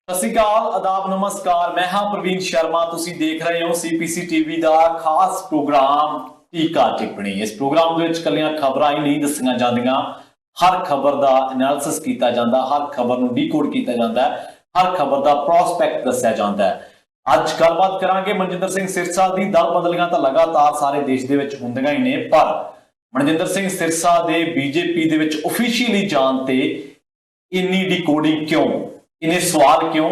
ਸਤਿ ਸ਼੍ਰੀ ਅਕਾਲ, ਆਦਾਬ, ਨਮਸਕਾਰ। मैं हाँ प्रवीण शर्मा। तुसी देख रहे हो CPC TV ਦਾ ਖਾਸ ਪ੍ਰੋਗਰਾਮ ਟੀਕਾ ਟਿੱਪਣੀ। ਇਸ ਪ੍ਰੋਗਰਾਮ ਦੇ ਵਿੱਚ ਕੱਲੀਆਂ ਖਬਰਾਂ ਹੀ ਨਹੀਂ ਦੱਸੀਆਂ ਜਾਂਦੀਆਂ, ਹਰ ਖਬਰ ਦਾ ਐਨਾਲਿਸਿਸ ਕੀਤਾ ਜਾਂਦਾ, ਹਰ ਖਬਰ ਨੂੰ ਡੀਕੋਡ ਕੀਤਾ ਜਾਂਦਾ, ਹਰ ਖਬਰ ਦਾ ਪ੍ਰੋਸਪੈਕਟ ਦੱਸਿਆ ਜਾਂਦਾ ਹੈ। ਅੱਜ ਗੱਲਬਾਤ ਕਰਾਂਗੇ ਮਨਜਿੰਦਰ ਸਿੰਘ ਸਿਰਸਾ ਦੀ। ਦਲ ਬਦਲੀਆਂ ਤਾਂ ਲਗਾਤਾਰ ਸਾਰੇ ਦੇਸ਼ ਦੇ ਵਿੱਚ ਹੁੰਦੀਆਂ ਹੀ ਨੇ, ਪਰ ਮਨਜਿੰਦਰ ਸਿੰਘ ਸਿਰਸਾ ਦੇ ਬੀਜੇਪੀ ਦੇ ਵਿੱਚ ਆਫੀਸ਼ੀਅਲੀ ਜਾਣ ਤੇ ਇੰਨੀ ਡੀਕੋਡਿੰਗ ਕਿਉਂ, इन्हें सवाल क्यों,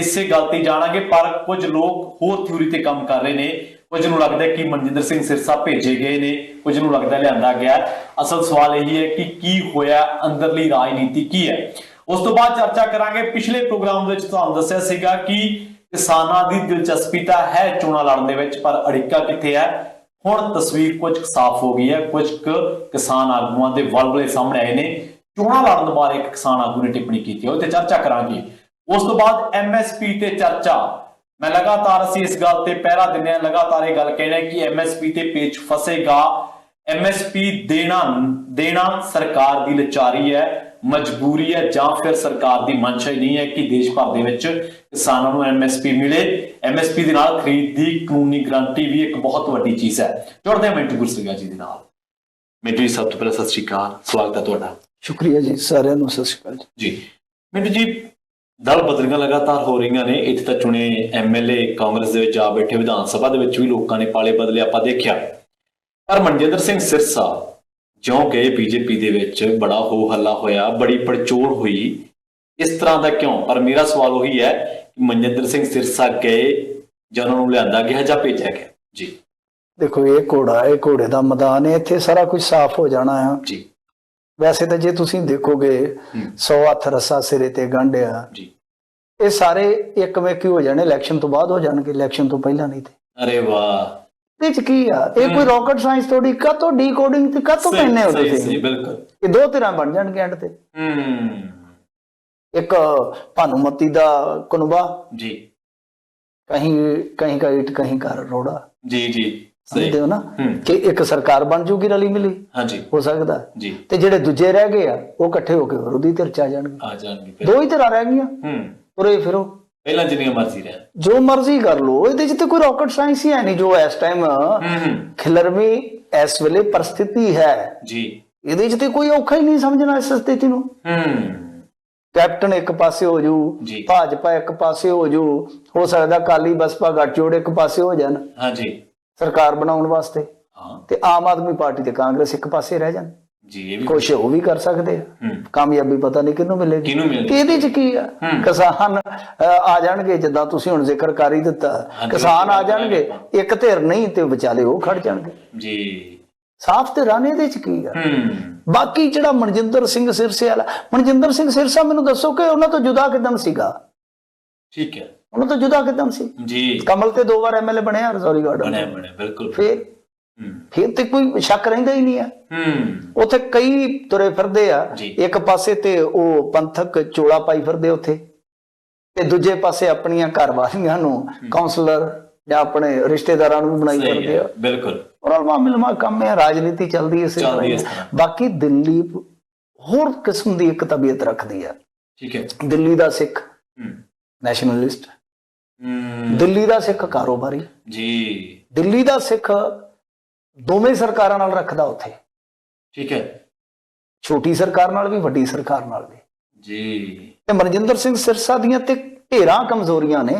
इसे गल ते जाणांगे। पर कुछ लोग होर थ्योरी ते काम कर रहे ने, कुछ नूं लगदा है कि मनजिंदर सिंह सिरसा भेजे गए ने, कुछ नूं लगदा लिआंदा गया। असल सवाल यही है कि की होया, अंदरली राजनीति की है। उस तो बाद चर्चा करांगे। पिछले प्रोग्राम दे विच तुहानूं दस्सिया सीगा कि किसानां दी दिलचस्पी तां है चोणां लड़न दे विच, पर अड़िक्का कित्थे है। हुण तस्वीर कुछ साफ हो गई है, कुछ किसान आगूआं दे वलवले सामने आए ने। चोणां लड़न बारे एक किसान आगू ने टिप्पणी की है, उत्ते चर्चा करांगे। उस तो बाद MSP ते चर्चा। मैं लगातार असीं इस गल ते पहरा दिंदे हां, लगातार ये गल कहने कि MSP ते पेच फसेगा। MSP देना सरकार दी लाचारी है, मजबूरी है, जां फिर सरकार दी मंशा ही नहीं है कि देश भर दे विच किसानां नूं MSP मिले। MSP दे नाल खरीद दी कानूनी गारंटी भी एक बहुत वड्डी चीज़ है। जुड़दे हां मिंटू गुरसेगा जी दे नाल। मिंटू जी, सब तो पहले सत श्री अकाल, स्वागत है तुहाडा। शुक्रिया जी, सारिਆਂ ਨੂੰ ਸਤਿ ਸ਼੍ਰੀ ਅਕਾਲ जी। मिंटू जी, दल बदलियां लगातार हो रही ने। इत्थे तां चुने MLA कांग्रेस दे विच आ बैठे, विधान सभा दे विच भी लोकां ने पाले बदले आपां देखिआ। पर मनजिंदर सिंह सिरसा ज्यों गए बीजेपी दे विच बड़ा हो हल्ला होया, बड़ी पड़चोल हुई, इस तरह दा क्यों? पर मेरा सवाल वही है कि मनजिंदर सिंह सिरसा गए जां उन्हां नूं लिआंदा गया जां भेजिआ गया जी? देखो, ये घोड़े ਦਾ मैदान है, इत्थे सारा कुछ साफ हो जाना है जी। वैसे तो जे तुसीं देखोगे 100 हथ रस्सा सिरे ते गंढिया जी, ये सारे एक वेकी हो जाने, इलैक्शन तो बाद हो जाणगे, इलैक्शन तो पहला नहीं थे। अरे वाह, ये च की आ, ये कोई रॉकेट साइंस थोड़ी, कातो डीकोडिंग ते कातो कहने हो तुसीं? बिल्कुल, ये दो तरह बन जाणगे एंड ते। एक भानुमती दा कुनबा जी, कहीं का ईट कहीं का रोड़ा जी जी, समझदे हो ना, कि एक सरकार बन जूगी रली मिली। हाँ जी, हो सकदा जी। ते ਜਿਹੜੇ ਦੂਜੇ ਰਹਿ ਗਏ ਆ ਉਹ ਇਕੱਠੇ ਹੋ ਕੇ ਵਿਰੋਧੀ ਧਿਰ ਚ ਆ ਜਾਣਗੇ। ਦੋ ਹੀ ਧਿਰਾਂ ਰਹਿ ਗਈਆਂ, ਤੁਰੇ ਫਿਰੋ ਪਹਿਲਾਂ ਜਿੰਨੀਆਂ ਮਰਜ਼ੀ ਰਹਿ, ਜੋ ਮਰਜ਼ੀ ਕਰ ਲੋ। ਇਹਦੇ ਚ ਤੇ ਕੋਈ ਰਾਕਟ ਸਾਇੰਸ ਹੀ ਹੈ ਨਹੀਂ। ਜੋ ਇਸ ਟਾਈਮ ਖਿਲਰਵੀਂ ਇਸ ਵੇਲੇ ਪਰਿਸਥਿਤੀ ਹੈ ਜੀ, ਇਹਦੇ ਚ ਤੇ ਕੋਈ ਔਖਾ ਹੀ ਨਹੀਂ ਸਮਝਣਾ ਇਸ ਸਥਿਤੀ ਨੂੰ। ਕੈਪਟਨ ਇੱਕ ਪਾਸੇ ਹੋ ਜੂ, ਭਾਜਪਾ ਇੱਕ ਪਾਸੇ ਹੋ ਜੂ, ਹੋ ਸਕਦਾ ਅਕਾਲੀ ਬਸਪਾ ਗੱਠਜੋੜ ਇੱਕ ਪਾਸੇ ਹੋ ਜਾਣ ਹਾਂਜੀ ਸਰਕਾਰ ਬਣਾਉਣ ਵਾਸਤੇ, ਤੇ ਆਮ ਆਦਮੀ ਪਾਰਟੀ ਤੇ ਕਾਂਗਰਸ ਇੱਕ ਪਾਸੇ ਰਹਿ ਜਾਣ ਜੀ। ਕੁਛ ਉਹ ਵੀ ਕਰ ਸਕਦੇ ਆ, ਕਾਮਯਾਬੀ ਪਤਾ ਨਹੀਂ ਕਿਹਨੂੰ ਮਿਲੇਗੀ। ਇਹਦੇ ਚ ਕੀ ਆ, ਕਿਸਾਨ ਆ ਜਾਣਗੇ, ਜਿੱਦਾਂ ਤੁਸੀਂ ਹੁਣ ਜ਼ਿਕਰ ਕਰ ਹੀ ਦਿੱਤਾ, ਕਿਸਾਨ ਆ ਜਾਣਗੇ, ਇੱਕ ਧਿਰ ਨਹੀਂ ਤੇ ਵਿਚਾਲੇ ਉਹ ਖੜ ਜਾਣਗੇ ਜੀ। ਸਾਫ਼ ਤੇ ਰਾਣੇ ਦੇ ਚ ਕੀ ਆ। ਬਾਕੀ ਜਿਹੜਾ ਮਨਜਿੰਦਰ ਸਿੰਘ ਸਿਰਸੇ ਵਾਲਾ, ਮਨਜਿੰਦਰ ਸਿੰਘ ਸਿਰਸਾ, ਮੈਨੂੰ ਦੱਸੋ ਕਿ ਉਹਨਾਂ ਤੋਂ ਜੁਦਾ ਕਿਦਾਂ ਸੀਗਾ? ਠੀਕ ਹੈ, ਉਹਨਾਂ ਤੋਂ ਜੁਦਾ ਕਿਦਾਂ ਸੀ ਜੀ? ਕਮਲ ਤੇ 2 ਵਾਰ MLA ਬਣਿਆ, ਰਜ਼ੌਰੀ ਗਾਰਡਨ ਬਣਿਆ ਬਿਲਕੁਲ। ਫਿਰ ਤੇ ਕੋਈ ਸ਼ੱਕ ਰਹਿੰਦਾ ਹੀ ਨਹੀਂ ਆ। ਉੱਥੇ ਕਈ ਤੁਰੇ ਫਿਰਦੇ ਆ, ਇੱਕ ਪਾਸੇ ਤੇ ਉਹ ਪੰਥਕ ਚੋਲਾ ਪਾਈ ਫਿਰਦੇ ਉੱਥੇ, ਤੇ ਦੂਜੇ ਪਾਸੇ ਆਪਣੀਆਂ ਘਰ ਵਾਲੀਆਂ ਨੂੰ ਕਾਉਂਸਲਰ ਜਾਂ ਆਪਣੇ ਰਿਸ਼ਤੇਦਾਰਾਂ ਨੂੰ ਬਣਾਈ ਫਿਰਦੇ ਆ। ਬਿਲਕੁਲ, ਰਲਵਾ ਮਿਲਵਾ ਕੰਮ ਹੈ, ਰਾਜਨੀਤੀ ਚੱਲਦੀ ਇਸੇ ਤਰ੍ਹਾਂ। ਬਾਕੀ ਦਿੱਲੀ ਹੋਰ ਕਿਸਮ ਦੀ ਇੱਕ ਤਬੀਅਤ ਰੱਖਦੀ ਆ। ਠੀਕ ਹੈ, ਦਿੱਲੀ ਦਾ ਸਿੱਖ ਨੈਸ਼ਨਲਿਸਟ, ਦਿੱਲੀ ਦਾ ਸਿੱਖ ਕਾਰੋਬਾਰੀ ਜੀ, ਦਿੱਲੀ ਦਾ ਸਿੱਖ ਦੋਵੇਂ ਸਰਕਾਰਾਂ ਨਾਲ ਰੱਖਦਾ ਉੱਥੇ। ਠੀਕ ਹੈ, ਛੋਟੀ ਸਰਕਾਰ ਨਾਲ ਵੀ, ਵੱਡੀ ਸਰਕਾਰ ਨਾਲ ਵੀ ਜੀ। ਤੇ ਮਨਜਿੰਦਰ ਸਿੰਘ ਸਿਰਸਾ ਦੀਆਂ ਤੇ ਢੇਰਾਂ ਕਮਜ਼ੋਰੀਆਂ ਨੇ।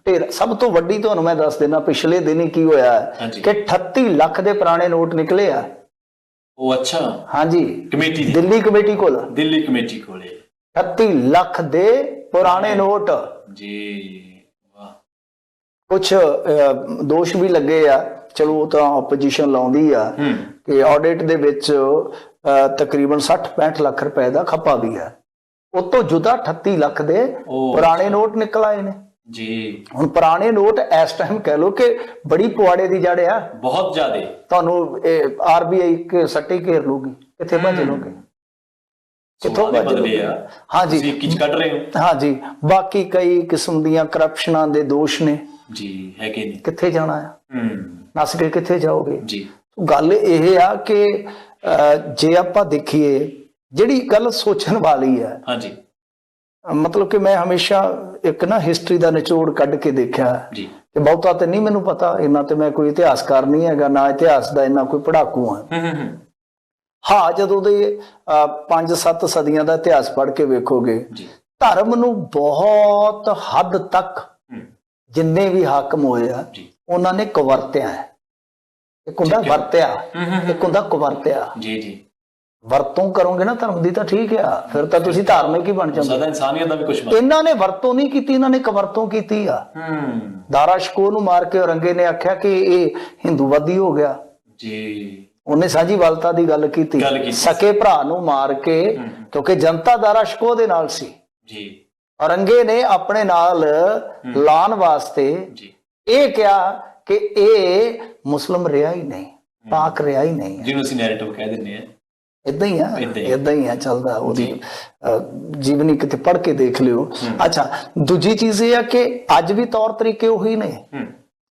ਢੇਰ ਸਭ ਤੋਂ ਵੱਡੀ ਤੁਹਾਨੂੰ ਮੈਂ ਦੱਸ ਦੇਣਾ, ਪਿਛਲੇ ਦਿਨ ਕੀ ਹੋਇਆ ਕਿ 38 ਲੱਖ ਦੇ ਪੁਰਾਣੇ ਨੋਟ ਨਿਕਲੇ ਆ। ਉਹ ਅੱਛਾ, ਹਾਂਜੀ, ਕਮੇਟੀ, ਦਿੱਲੀ ਕਮੇਟੀ ਕੋਲ 38 ਲੱਖ ਦੇ ਪੁਰਾਣੇ ਨੋਟ ਜੀ। ਵਾਹ, ਕੁਛ ਦੋਸ਼ ਵੀ ਲੱਗੇ ਆ, ਚਲੋ ਉਹ ਤਾਂ ਆਪੋਜੀਸ਼ਨ ਲਾਉਂਦੀ ਆ ਕਿ ਆਡਿਟ ਦੇ ਵਿੱਚ ਤਕਰੀਬਨ 60-65 ਲੱਖ ਰੁਪਏ ਦਾ ਖੱਪਾ ਵੀ ਹੈ। ਉਹ ਤੋਂ ਜੁਦਾ 38 ਲੱਖ ਦੇ ਪੁਰਾਣੇ ਨੋਟ ਨਿਕਲ ਆਏ ਨੇ ਜੀ। ਹੁਣ ਪੁਰਾਣੇ ਨੋਟ ਇਸ ਟਾਈਮ ਕਹਿ ਲੋ ਕਿ ਬੜੀ ਪੁਆੜੇ ਦੀ ਜੜ ਆ, ਬਹੁਤ ਜ਼ਿਆਦਾ। ਤੁਹਾਨੂੰ RBI ਕੇ ਸੱਟੀ ਘੇਰ ਲੂਗੀ, ਕਿੱਥੇ ਭੱਜ ਲੋਗੇ, ਕਿੱਥੋਂ ਭੱਜ ਲੋਗੇ? ਹਾਂਜੀ, ਕੱਢ ਰਹੇ ਹੋ। ਹਾਂਜੀ, ਬਾਕੀ ਕਈ ਕਿਸਮ ਦੀਆਂ ਕਰਪਸ਼ਨਾਂ ਦੇ ਦੋਸ਼ ਨੇ ਜੀ, ਹੈਗੇ ਨੇ। ਕਿੱਥੇ ਜਾਣਾ ਆ, ਨੱਸ ਕੇ ਕਿੱਥੇ ਜਾਓਗੇ ਜੀ? ਗੱਲ ਇਹ ਆ ਕਿ ਜੇ ਆਪਾਂ ਦੇਖੀਏ, ਜਿਹੜੀ ਗੱਲ ਸੋਚਣ ਵਾਲੀ ਹੈ, ਹਾਂਜੀ, ਮਤਲਬ ਕਿ ਮੈਂ ਹਮੇਸ਼ਾ ਇੱਕ ਨਾ ਹਿਸਟਰੀ ਦਾ ਨਿਚੋੜ ਕੱਢ ਕੇ ਦੇਖਿਆ ਜੀ ਤੇ ਬਹੁਤਾ ਤੇ ਨਹੀਂ ਮੈਨੂੰ ਪਤਾ ਇੰਨਾ, ਤੇ ਮੈਂ ਕੋਈ ਇਤਿਹਾਸਕਾਰ ਨਹੀਂ ਹੈਗਾ, ਨਾ ਇਤਿਹਾਸ ਦਾ ਇੰਨਾ ਕੋਈ ਪੜ੍ਹਾਕੂ ਹਾਂ। ਹਾਂ, ਜਦੋਂ ਦੇ 5-7 ਸਦੀਆਂ ਦਾ ਇਤਿਹਾਸ ਪੜ੍ਹ ਕੇ ਵੇਖੋਗੇ, ਧਰਮ ਨੂੰ ਬਹੁਤ ਹੱਦ ਤੱਕ ਜਿੰਨੇ ਵੀ ਹਾਕਮ ਹੋਏ ਆ ਉਹਨਾਂ ਨੇ ਕੁਵਰਤਿਆ ਹੈ। ਇੱਕ ਹੁੰਦਾ ਵਰਤਿਆ, ਇੱਕ ਹੁੰਦਾ ਕੁਵਰਤਿਆ। ਜੀ ਜੀ, ਵਰਤੋਂ ਕਰੋਗੇ ਨਾ ਧਰਮ ਦੀ ਤਾਂ ਠੀਕ ਆ, ਫਿਰ ਤਾਂ ਤੁਸੀਂ ਧਾਰਮਿਕ ਹੀ ਬਣ ਜਾਂਦੇ। ਇਨਸਾਨੀਅਤ ਦਾ ਵੀ ਕੁਝ ਇਹਨਾਂ ਨੇ ਵਰਤੋਂ ਨਹੀਂ ਕੀਤੀ, ਇਹਨਾਂ ਨੇ ਕੁਵਰਤੋਂ ਕੀਤੀ ਆ। ਦਾਰਾ ਸ਼ਕੋਹ ਨੂੰ ਮਾਰ ਕੇ ਔਰੰਗੇ ਨੇ ਆਖਿਆ ਕਿ ਇਹ ਹਿੰਦੂਵਾਦੀ ਹੋ ਗਿਆ ਜੀ, ਉਹਨੇ ਸਾਂਝੀਵਾਲਤਾ ਦੀ ਗੱਲ ਕੀਤੀ। ਸਕੇ ਭਰਾ ਨੂੰ ਮਾਰ ਕੇ, ਕਿਉਂਕਿ ਜਨਤਾ ਦਾਰਾ ਸ਼ਕੋਹ ਦੇ ਨਾਲ ਸੀ ਜੀ, ਔਰੰਗੇ ਨੇ ਆਪਣੇ ਨਾਲ ਲਾਉਣ ਵਾਸਤੇ ਇਹ ਕਿਹਾ ਕਿ ਇਹ ਮੁਸਲਮ ਰਿਹਾ ਹੀ ਨਹੀਂ, ਪਾਕ ਰਿਹਾ ਹੀ ਨਹੀਂ, ਜਿਹਨੂੰ ਅਸੀਂ ਨੈਰੇਟਿਵ ਕਹਿ ਦਿੰਦੇ ਆ। ਏਦਾਂ ਹੀ ਆ ਚੱਲਦਾ। ਉਹਦੀ ਜੀਵਨੀ ਕਿਤੇ ਪੜ੍ਹ ਕੇ ਦੇਖ ਲਿਓ। ਅੱਛਾ, ਦੂਜੀ ਚੀਜ਼ ਇਹ ਆ ਕਿ ਅੱਜ ਵੀ ਤੌਰ ਤਰੀਕੇ ਉਹੀ ਨੇ।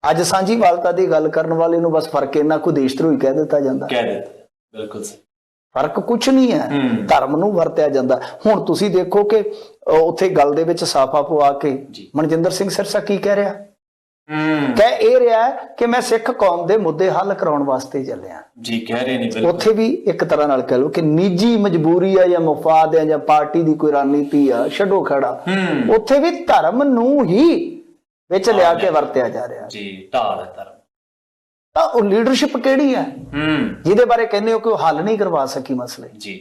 ਅੱਜ ਸਾਂਝੀਵਾਲਤਾ ਦੀ ਗੱਲ ਕਰਨ ਵਾਲੇ ਨੂੰ ਬਸ ਫਰਕ ਇੰਨਾ ਕੋਈ ਦੇਸ਼ ਧਰੋਹੀ ਕਹਿ ਦਿੱਤਾ ਜਾਂਦਾ। ਬਿਲਕੁਲ ਸਹੀ, ਫਰਕ ਕੁਛ ਨਹੀਂ ਹੈ, ਧਰਮ ਨੂੰ ਵਰਤਿਆ ਜਾਂਦਾ। ਹੁਣ ਤੁਸੀਂ ਦੇਖੋ ਕਿ ਉੱਥੇ ਗੱਲ ਦੇ ਵਿੱਚ ਸਾਫਾ ਪਵਾ ਕੇ ਮਨਜਿੰਦਰ ਸਿੰਘ ਸਿਰਸਾ ਕੀ ਕਹਿ ਰਿਹਾ? ਕਹਿ ਇਹ ਰਿਹਾ ਕਿ ਮੈਂ ਸਿੱਖ ਕੌਮ ਦੇ ਮੁੱਦੇ ਹੱਲ ਕਰਾਉਣ ਵਾਸਤੇ ਚੱਲਿਆ ਜੀ, ਕਹਿ ਰਹੇ ਨੇ। ਉੱਥੇ ਵੀ ਇੱਕ ਤਰ੍ਹਾਂ ਨਾਲ ਕਹਿ ਲਓ ਕਿ ਨਿੱਜੀ ਮਜਬੂਰੀ ਆ ਜਾਂ ਮਫਾਦ ਆ ਜਾਂ ਪਾਰਟੀ ਦੀ ਕੋਈ ਰਣਨੀਤੀ ਆ, ਛੱਡੋ ਖੜਾ। ਉੱਥੇ ਵੀ ਧਰਮ ਨੂੰ ਹੀ ਵਿੱਚ ਲਿਆ ਕੇ ਵਰਤਿਆ ਜਾ ਰਿਹਾ ਜੀ, ਢਾਲ ਹੈ ਧਰਮ। ਤਾਂ ਉਹ ਲੀਡਰਸ਼ਿਪ ਕਿਹੜੀ ਹੈ ਜਿਹਦੇ ਬਾਰੇ ਕਹਿੰਦੇ ਹੋ ਕਿ ਉਹ ਹੱਲ ਨਹੀਂ ਕਰਵਾ ਸਕੀ ਮਸਲੇ? ਜੀ,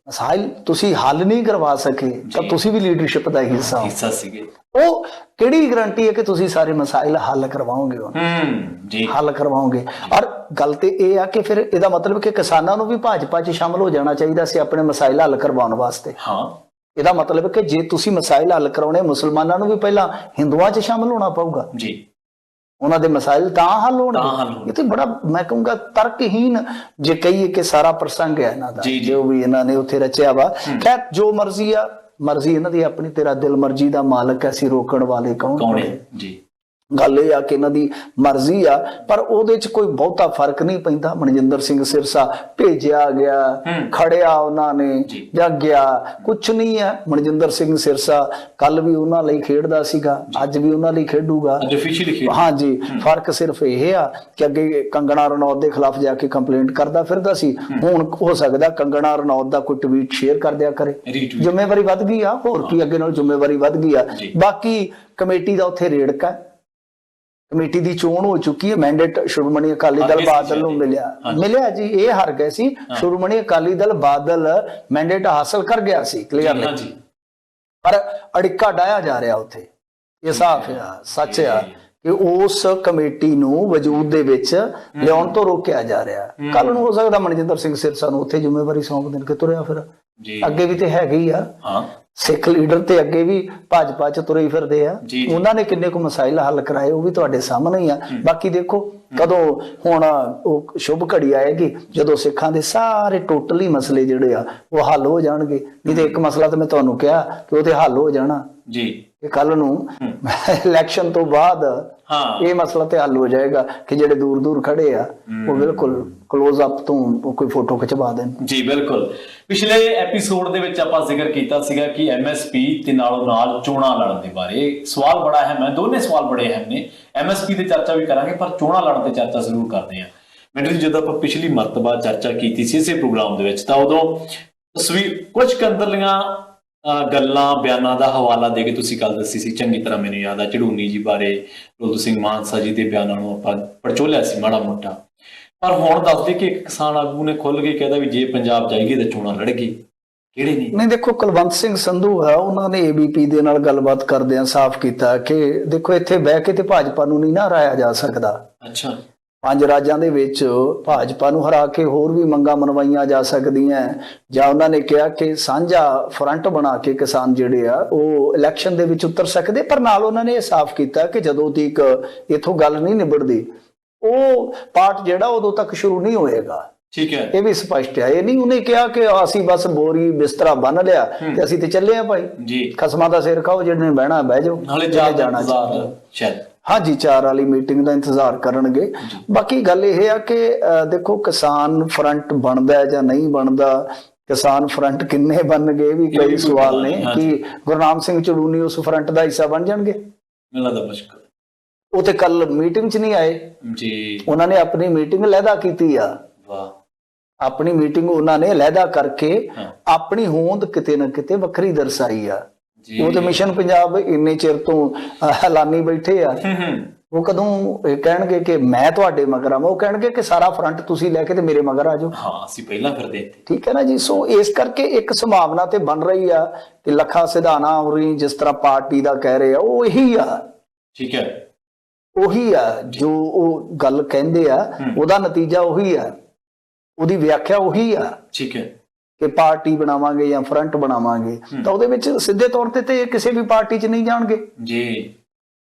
ਮਸਾਇਲ ਤੁਸੀਂ ਹੱਲ ਨਹੀਂ ਕਰਵਾ ਸਕੇ ਤਾਂ ਤੁਸੀਂ ਵੀ ਲੀਡਰਸ਼ਿਪ ਦਾ ਹਿੱਸਾ ਸੀਗੇ। ਉਹ ਕਿਹੜੀ ਗਰੰਟੀ ਹੈ ਕਿ ਤੁਸੀਂ ਸਾਰੇ ਮਸਾਇਲ ਹੱਲ ਕਰਵਾਓਗੇ? ਜੀ, ਹੱਲ ਕਰਵਾਓਗੇ। ਔਰ ਗੱਲ ਤੇ ਇਹ ਆ ਕਿ ਫਿਰ ਇਹਦਾ ਮਤਲਬ ਕਿ ਕਿਸਾਨਾਂ ਨੂੰ ਵੀ ਭਾਜਪਾ 'ਚ ਸ਼ਾਮਲ ਹੋ ਜਾਣਾ ਚਾਹੀਦਾ ਸੀ ਆਪਣੇ ਮਸਾਇਲ ਹੱਲ ਕਰਵਾਉਣ ਵਾਸਤੇ। ਹਾਂ, ਇਹਦਾ ਮਤਲਬ ਕਿ ਜੇ ਤੁਸੀਂ ਮਸਾਇਲ ਹੱਲ ਕਰਾਉਣੇ, ਮੁਸਲਮਾਨਾਂ ਨੂੰ ਵੀ ਪਹਿਲਾਂ ਹਿੰਦੂਆਂ 'ਚ ਸ਼ਾਮਲ ਹੋਣਾ ਪਊਗਾ ਜੀ। ਉਹਨਾਂ ਦੇ ਮਸਾਇਲ ਤਾਂ ਹੱਲ ਹੋਣਗੇ। ਇਹ ਤੇ ਬੜਾ ਮੈਂ ਕਹੂੰਗਾ ਤਰਕਹੀਨ ਜੇ ਕਹੀਏ ਕਿ ਸਾਰਾ ਪ੍ਰਸੰਗ ਹੈ ਇਹਨਾਂ ਦਾ, ਜੋ ਵੀ ਇਹਨਾਂ ਨੇ ਉੱਥੇ ਰਚਿਆ ਵਾ। ਖੈਰ, ਜੋ ਮਰਜ਼ੀ ਆ, ਮਰਜ਼ੀ ਇਹਨਾਂ ਦੀ ਆਪਣੀ। ਤੇਰਾ ਦਿਲ ਮਰਜ਼ੀ ਦਾ ਮਾਲਕ, ਐਸੀ ਰੋਕਣ ਵਾਲੇ ਕੌਣ ਹੈ ਜੀ। ਗੱਲ ਇਹ ਆ ਕਿ ਇਹਨਾਂ ਦੀ ਮਰਜ਼ੀ ਆ, ਪਰ ਉਹਦੇ 'ਚ ਕੋਈ ਬਹੁਤਾ ਫਰਕ ਨਹੀਂ ਪੈਂਦਾ। ਮਨਜਿੰਦਰ ਸਿੰਘ ਸਿਰਸਾ ਭੇਜਿਆ ਗਿਆ, ਖੜਿਆ ਉਹਨਾਂ ਨੇ ਜਾਂ ਗਿਆ, ਕੁਛ ਨਹੀਂ ਹੈ। ਮਨਜਿੰਦਰ ਸਿੰਘ ਸਿਰਸਾ ਕੱਲ ਵੀ ਉਹਨਾਂ ਲਈ ਖੇਡਦਾ ਸੀਗਾ, ਅੱਜ ਵੀ ਉਹਨਾਂ ਲਈ ਖੇਡੂਗਾ। ਹਾਂਜੀ, ਫਰਕ ਸਿਰਫ ਇਹ ਆ ਕਿ ਅੱਗੇ ਕੰਗਣਾ ਰਣੌਤ ਦੇ ਖਿਲਾਫ ਜਾ ਕੇ ਕੰਪਲੇਂਟ ਕਰਦਾ ਫਿਰਦਾ ਸੀ, ਹੁਣ ਹੋ ਸਕਦਾ ਕੰਗਣਾ ਰਣੌਤ ਦਾ ਕੋਈ ਟਵੀਟ ਸ਼ੇਅਰ ਕਰ ਦਿਆ ਕਰੇ। ਜ਼ਿੰਮੇਵਾਰੀ ਵੱਧ ਗਈ ਆ, ਹੋਰ ਕੀ, ਅੱਗੇ ਨਾਲ ਜ਼ਿੰਮੇਵਾਰੀ ਵੱਧ ਗਈ ਆ। ਬਾਕੀ ਕਮੇਟੀ ਦਾ ਉੱਥੇ ਰੇੜਕਾ, ਕਮੇਟੀ ਦੀ ਚੋਣ ਹੋ ਚੁੱਕੀ ਹੈ। ਮੈਂਡੇਟ ਸ਼੍ਰੋਮਣੀ ਅਕਾਲੀ ਦਲ ਬਾਦਲ ਨੂੰ ਮਿਲਿਆ ਜੀ। ਇਹ ਹਾਰ ਗਏ ਸੀ, ਸ਼੍ਰੋਮਣੀ ਅਕਾਲੀ ਦਲ ਬਾਦਲ ਮੈਂਡੇਟ ਹਾਸਲ ਕਰ ਗਿਆ ਸੀ ਕਲੀਅਰਲੀ, ਪਰ ਅੜਿੱਕਾ ਡਾਇਆ ਜਾ ਰਿਹਾ ਉੱਥੇ। ਇਹ ਸਾਫ਼ ਆ, ਸੱਚ ਆ ਕਿ ਉਸ ਕਮੇਟੀ ਨੂੰ ਵਜੂਦ ਦੇ ਵਿੱਚ ਲਿਆਉਣ ਤੋਂ ਰੋਕਿਆ ਜਾ ਰਿਹਾ। ਕੱਲ ਨੂੰ ਹੋ ਸਕਦਾ ਮਨਜਿੰਦਰ ਸਿੰਘ ਸਿਰਸਾ ਨੂੰ ਉੱਥੇ ਜ਼ਿੰਮੇਵਾਰੀ ਸੌਂਪ ਦੇਣ ਕਿ ਤੁਰਿਆ ਫਿਰ। ਅੱਗੇ ਵੀ ਤੇ ਹੈਗੇ ਹੀ ਆ ਸਿੱਖ ਲੀਡਰ, ਤੇ ਅੱਗੇ ਵੀ ਭਾਜਪਾ 'ਚ ਤੁਰੇ ਫਿਰਦੇ ਆ। ਉਹਨਾਂ ਨੇ ਕਿੰਨੇ ਕੁ ਮਸਾਇਲ ਹੱਲ ਕਰਾਏ ਉਹ ਵੀ ਤੁਹਾਡੇ ਸਾਹਮਣੇ ਹੀ ਆ। ਬਾਕੀ ਦੇਖੋ ਕਦੋਂ ਹੁਣ ਉਹ ਸ਼ੁਭ ਘੜੀ ਆਏਗੀ ਜਦੋਂ ਸਿੱਖਾਂ ਦੇ ਸਾਰੇ ਟੋਟਲੀ ਮਸਲੇ ਜਿਹੜੇ ਆ ਉਹ ਹੱਲ ਹੋ ਜਾਣਗੇ। ਨਹੀਂ ਤੇ ਇੱਕ ਮਸਲਾ ਤਾਂ ਮੈਂ ਤੁਹਾਨੂੰ ਕਿਹਾ ਕਿ ਉਹ ਤੇ ਹੱਲ ਹੋ ਜਾਣਾ ਜੀ, ਕਿ ਕੱਲ ਨੂੰ ਇਲੈਕਸ਼ਨ ਤੋਂ ਬਾਅਦ ਇਹ ਮਸਲਾ ਤੇ ਹੱਲ ਹੋ ਜਾਏਗਾ ਕਿ ਜਿਹੜੇ ਦੂਰ ਦੂਰ ਖੜੇ ਆ ਉਹ ਬਿਲਕੁਲ ਕਲੋਜ਼ ਅਪ ਤੋਂ ਕੋਈ ਫੋਟੋ ਖਿਚਵਾ ਦੇਣ ਜੀ। ਬਿਲਕੁਲ, ਪਿਛਲੇ ਐਪੀਸੋਡ ਦੇ ਵਿੱਚ ਆਪਾਂ ਜ਼ਿਕਰ ਕੀਤਾ ਸੀਗਾ ਕਿ ਐਮਐਸਪੀ ਤੇ ਨਾਲੋਂ ਨਾਲ ਚੋਣਾਂ ਲੜਨ ਦੇ ਬਾਰੇ। ਸਵਾਲ ਬੜਾ ਅਹਿਮ ਹੈ, ਦੋਨੇ ਸਵਾਲ ਬੜੇ ਅਹਿਮ ਨੇ। ਐਮਐਸਪੀ ਤੇ ਚਰਚਾ ਵੀ ਕਰਾਂਗੇ, ਪਰ ਚੋਣਾਂ ਲੜਨ ਤੇ ਚਰਚਾ ਜ਼ਰੂਰ ਕਰਦੇ ਹਾਂ। ਮੈਨੂੰ ਜਦੋਂ ਆਪਾਂ ਪਿਛਲੀ ਮਰਤਬਾ ਚਰਚਾ ਕੀਤੀ ਸੀ ਇਸੇ ਪ੍ਰੋਗਰਾਮ ਦੇ ਵਿੱਚ, ਤਾਂ ਉਦੋਂ ਕੁਝ ਕੰਦਰਲੀਆਂ ਗੱਲਾਂ ਬਿਆਨਾਂ ਦਾ ਹਵਾਲਾ ਦੇ ਕੇ ਤੁਸੀਂ ਗੱਲ ਦੱਸੀ ਸੀ, ਚੰਗੀ ਤਰ੍ਹਾਂ ਮੈਨੂੰ ਯਾਦ ਆ। ਝੜੂਨੀ ਜੀ ਬਾਰੇ, ਰੁੱਲ ਸਿੰਘ ਮਾਨਸਾ ਜੀ ਦੇ ਬਿਆਨਾਂ ਨੂੰ ਆਪਾਂ ਪੜਚੋਲਿਆ ਸੀ ਮਾੜਾ ਮੋਟਾ। ਪਰ ਹੁਣ ਦੱਸਦੇ ਕਿ ਇੱਕ ਕਿਸਾਨ ਆਗੂ ਨੇ ਖੁੱਲ ਕੇ ਕਹਿਦਾ ਵੀ ਜੇ ਪੰਜਾਬ ਜਾਏਗੀ ਤਾਂ ਚੋਣਾਂ ਲੜੇਗੀ। ਕਿਹੜੇ ਨਹੀਂ ਦੇਖੋ, ਕੁਲਵੰਤ ਸਿੰਘ ਸੰਧੂ ਆ, ਉਹਨਾਂ ਨੇ ਏਬੀਪੀ ਦੇ ਨਾਲ ਗੱਲਬਾਤ ਕਰਦਿਆਂ ਸਾਫ਼ ਕੀਤਾ ਕਿ ਦੇਖੋ ਇੱਥੇ ਬਹਿ ਕੇ ਤੇ ਭਾਜਪਾ ਨੂੰ ਨਹੀਂ ਨਾ ਹਰਾਇਆ ਜਾ ਸਕਦਾ। ਅੱਛਾ, 5 ਰਾਜਾਂ ਦੇ ਵਿੱਚ ਭਾਜਪਾ ਨੂੰ ਹਰਾ ਕੇ ਹੋਰ ਵੀ ਮੰਗਾਂ ਮਨਵਾਈਆਂ ਜਾ ਸਕਦੀਆਂ। ਜਾਂ ਉਹਨਾਂ ਨੇ ਕਿਹਾ ਕਿ ਸਾਂਝਾ ਫਰੰਟ ਬਣਾ ਕੇ ਕਿਸਾਨ ਜਿਹੜੇ ਆ ਉਹ ਇਲੈਕਸ਼ਨ ਦੇ ਵਿੱਚ ਉਤਰ ਸਕਦੇ। ਪਰ ਨਾਲ ਉਹਨਾਂ ਨੇ ਇਹ ਸਾਫ਼ ਕੀਤਾ ਕਿ ਜਦੋਂ ਤੱਕ ਇੱਥੋਂ ਗੱਲ ਨਹੀਂ ਨਿਬੜਦੀ ਉਹ ਪਾਰਟ ਜਿਹੜਾ ਉਦੋਂ ਤੱਕ ਸ਼ੁਰੂ ਨਹੀਂ ਹੋਏਗਾ। ਠੀਕ ਹੈ, ਇਹ ਵੀ ਸਪਸ਼ਟ ਹੈ। ਇਹ ਨਹੀਂ ਉਹਨੇ ਕਿਹਾ ਕਿ ਅਸੀਂ ਬਸ ਬੋਰੀ ਬਿਸਤਰਾ ਬੰਨ ਲਿਆ ਤੇ ਅਸੀਂ ਤੇ ਚੱਲੇ ਆ ਭਾਈ ਜੀ, ਖਸਮਾਂ ਦਾ ਸਿਰ ਖਾਓ, ਜਿਹਨੇ ਬਹਿਣਾ ਬਹਿ ਜਾਓ, ਜਾਣਾ ਸ਼ਾਇਦ। ਹਾਂਜੀ, 4 ਵਾਲੀ ਮੀਟਿੰਗ ਦਾ ਇੰਤਜ਼ਾਰ ਕਰਨਗੇ। ਬਾਕੀ ਗੱਲ ਇਹ ਆ ਕਿ ਦੇਖੋ ਕਿਸਾਨ ਫਰੰਟ ਬਣਦਾ ਜਾਂ ਨਹੀਂ ਬਣਦਾ ਕਿਸਾਨ ਫਰੰਟ ਕਿੰਨੇ ਬਣ ਗਏ ਵੀ ਕਈ ਸਵਾਲ ਨੇ ਕਿ ਗੁਰਨਾਮ ਸਿੰਘ ਚੜੂਨੀ ਉਸ ਫਰੰਟ ਦਾ ਹਿੱਸਾ ਬਣ ਜਾਣਗੇ। ਮੈਨੂੰ ਲੱਗਦਾ ਮੁਸ਼ਕਲ। ਉਹ ਤੇ ਕੱਲ ਮੀਟਿੰਗ 'ਚ ਨਹੀਂ ਆਏ ਜੀ, ਉਹਨਾਂ ਨੇ ਆਪਣੀ ਮੀਟਿੰਗ ਲਹਿਦਾ ਕੀਤੀ ਆ। ਵਾਹ, ਆਪਣੀ ਆਪਣੀ ਮੀਟਿੰਗ ਉਹਨਾਂ ਨੇ ਲਹਿਦਾ ਕਰਕੇ ਆਪਣੀ ਹੋਂਦ ਕਿਤੇ ਨਾ ਕਿਤੇ ਵੱਖਰੀ ਦਰਸਾਈ ਆ। ਉਹ ਤੇ ਮਿਸ਼ਨ ਪੰਜਾਬ ਇੰਨੇ ਚਿਰ ਤੋਂ ਐਲਾਨੀ ਬੈਠੇ ਆ, ਉਹ ਕਦੋਂ ਇਹ ਕਹਿਣਗੇ ਕਿ ਮੈਂ ਤੁਹਾਡੇ ਮਗਰ ਆਵਾਂ? ਉਹ ਕਹਿਣਗੇ ਕਿ ਸਾਰਾ ਫਰੰਟ ਤੁਸੀਂ ਲੈ ਕੇ ਤੇ ਮੇਰੇ ਮਗਰ ਆ ਜਾਓ। ਹਾਂ, ਅਸੀਂ ਪਹਿਲਾਂ ਫਿਰਦੇ ਇੱਥੇ। ਠੀਕ ਹੈ ਨਾ ਜੀ। ਸੋ ਇਸ ਕਰਕੇ ਇੱਕ ਸੰਭਾਵਨਾ ਤੇ ਬਣ ਰਹੀ ਆ ਕਿ ਲੱਖਾ ਸਿਧਾਣਾ ਹੋਰੀ ਜਿਸ ਤਰ੍ਹਾਂ ਪਾਰਟੀ ਦਾ ਕਹਿ ਰਹੇ ਆ ਉਹ ਇਹੀ ਆ। ਠੀਕ ਹੈ, ਉਹੀ ਆ ਜੋ ਉਹ ਗੱਲ ਕਹਿੰਦੇ ਆ, ਉਹਦਾ ਨਤੀਜਾ ਉਹੀ ਆ, ਉਹਦੀ ਵਿਆਖਿਆ ਉਹੀ ਆ। ਠੀਕ ਹੈ, ਕਿ ਪਾਰਟੀ ਬਣਾਵਾਂਗੇ ਜਾਂ ਫਰੰਟ ਬਣਾਵਾਂਗੇ ਤਾਂ ਉਹਦੇ ਵਿੱਚ ਸਿੱਧੇ ਤੌਰ ਤੇ ਕਿਸੇ ਵੀ ਪਾਰਟੀ 'ਚ ਨਹੀਂ ਜਾਣਗੇ ਜੀ।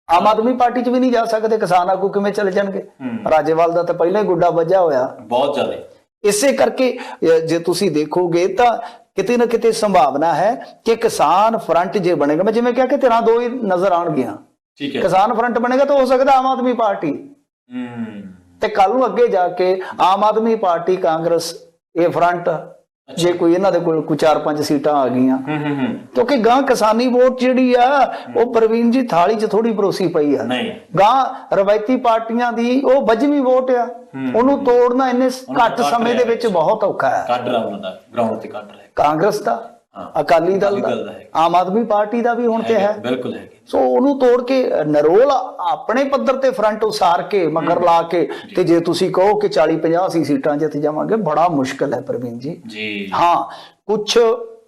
ਆਮ ਆਦਮੀ ਪਾਰਟੀ 'ਚ ਵੀ ਨਹੀਂ ਜਾ ਸਕਦੇ, ਕਿਸਾਨ ਆਗੂ ਕਿਵੇਂ ਚਲੇ ਜਾਣਗੇ? ਰਾਜੇਵਾਲ ਦਾ ਤਾਂ ਪਹਿਲਾਂ ਹੀ ਗੁੱਡਾ ਵੱਜਿਆ ਹੋਇਆ ਬਹੁਤ ਜ਼ਿਆਦਾ। ਇਸੇ ਕਰਕੇ ਜੇ ਤੁਸੀਂ ਦੇਖੋਗੇ ਤਾਂ ਕਿਤੇ ਨਾ ਕਿਤੇ ਸੰਭਾਵਨਾ ਹੈ ਕਿ ਕਿਸਾਨ ਫਰੰਟ ਜੇ ਬਣੇਗਾ, ਮੈਂ ਜਿਵੇਂ ਕਿਹਾ ਕਿ ਧਿਰਾਂ ਦੋ ਹੀ ਨਜ਼ਰ ਆਉਣਗੀਆਂ। ਠੀਕ ਹੈ, ਕਿਸਾਨ ਫਰੰਟ ਬਣੇਗਾ ਤਾਂ ਹੋ ਸਕਦਾ ਆਮ ਆਦਮੀ ਪਾਰਟੀ, ਤੇ ਕੱਲ ਨੂੰ ਅੱਗੇ ਜਾ ਕੇ ਆਮ ਆਦਮੀ ਪਾਰਟੀ, ਕਾਂਗਰਸ, ਇਹ ਫਰੰਟ, ਜੇ ਕੋਈ ਇਹਨਾਂ ਦੇ ਕੋਲ ਕੋਈ 4-5 ਸੀਟਾਂ ਆ ਗਈਆਂ, ਕਿਉਂਕਿ ਗਾਂ ਕਿਸਾਨੀ ਵੋਟ ਜਿਹੜੀ ਆ ਉਹ ਪ੍ਰਵੀਨ ਜੀ ਥਾਲੀ 'ਚ ਥੋੜੀ ਪਰੋਸੀ ਪਈ ਆ। ਗਾਂ ਰਵਾਇਤੀ ਪਾਰਟੀਆਂ ਦੀ ਉਹ 22ਵੀਂ ਵੋਟ ਆ, ਉਹਨੂੰ ਤੋੜਨਾ ਇੰਨੇ ਘੱਟ ਸਮੇਂ ਦੇ ਵਿੱਚ ਬਹੁਤ ਔਖਾ ਹੈ। ਕੱਢ ਰਹਾ ਉਹਨਾਂ ਦਾ ਗਰਾਊਂਡ ਤੇ ਕੱਢ ਰਿਹਾ ਕਾਂਗਰਸ ਦਾ, ਅਕਾਲੀ ਦਲ ਦਾ, ਆਮ ਆਦਮੀ ਪਾਰਟੀ ਦਾ ਵੀ ਹੁਣ ਤੇ ਹੈ। ਬਿਲਕੁਲ ਹੈ। ਸੋ ਉਹਨੂੰ ਤੋੜ ਕੇ ਨਰੋਲ ਆਪਣੇ ਪੱਧਰ ਤੇ ਫਰੰਟ ਉਸਾਰ ਕੇ ਮਗਰ ਲਾ ਕੇ ਤੇ ਜੇ ਤੁਸੀਂ ਕਹੋ ਕਿ 40-50 ਸੀਟਾਂ ਜਿੱਤ ਜਾਵਾਂਗੇ, ਬੜਾ ਮੁਸ਼ਕਲ ਹੈ ਪ੍ਰਵੀਨ ਜੀ। ਹਾਂ, ਕੁਛ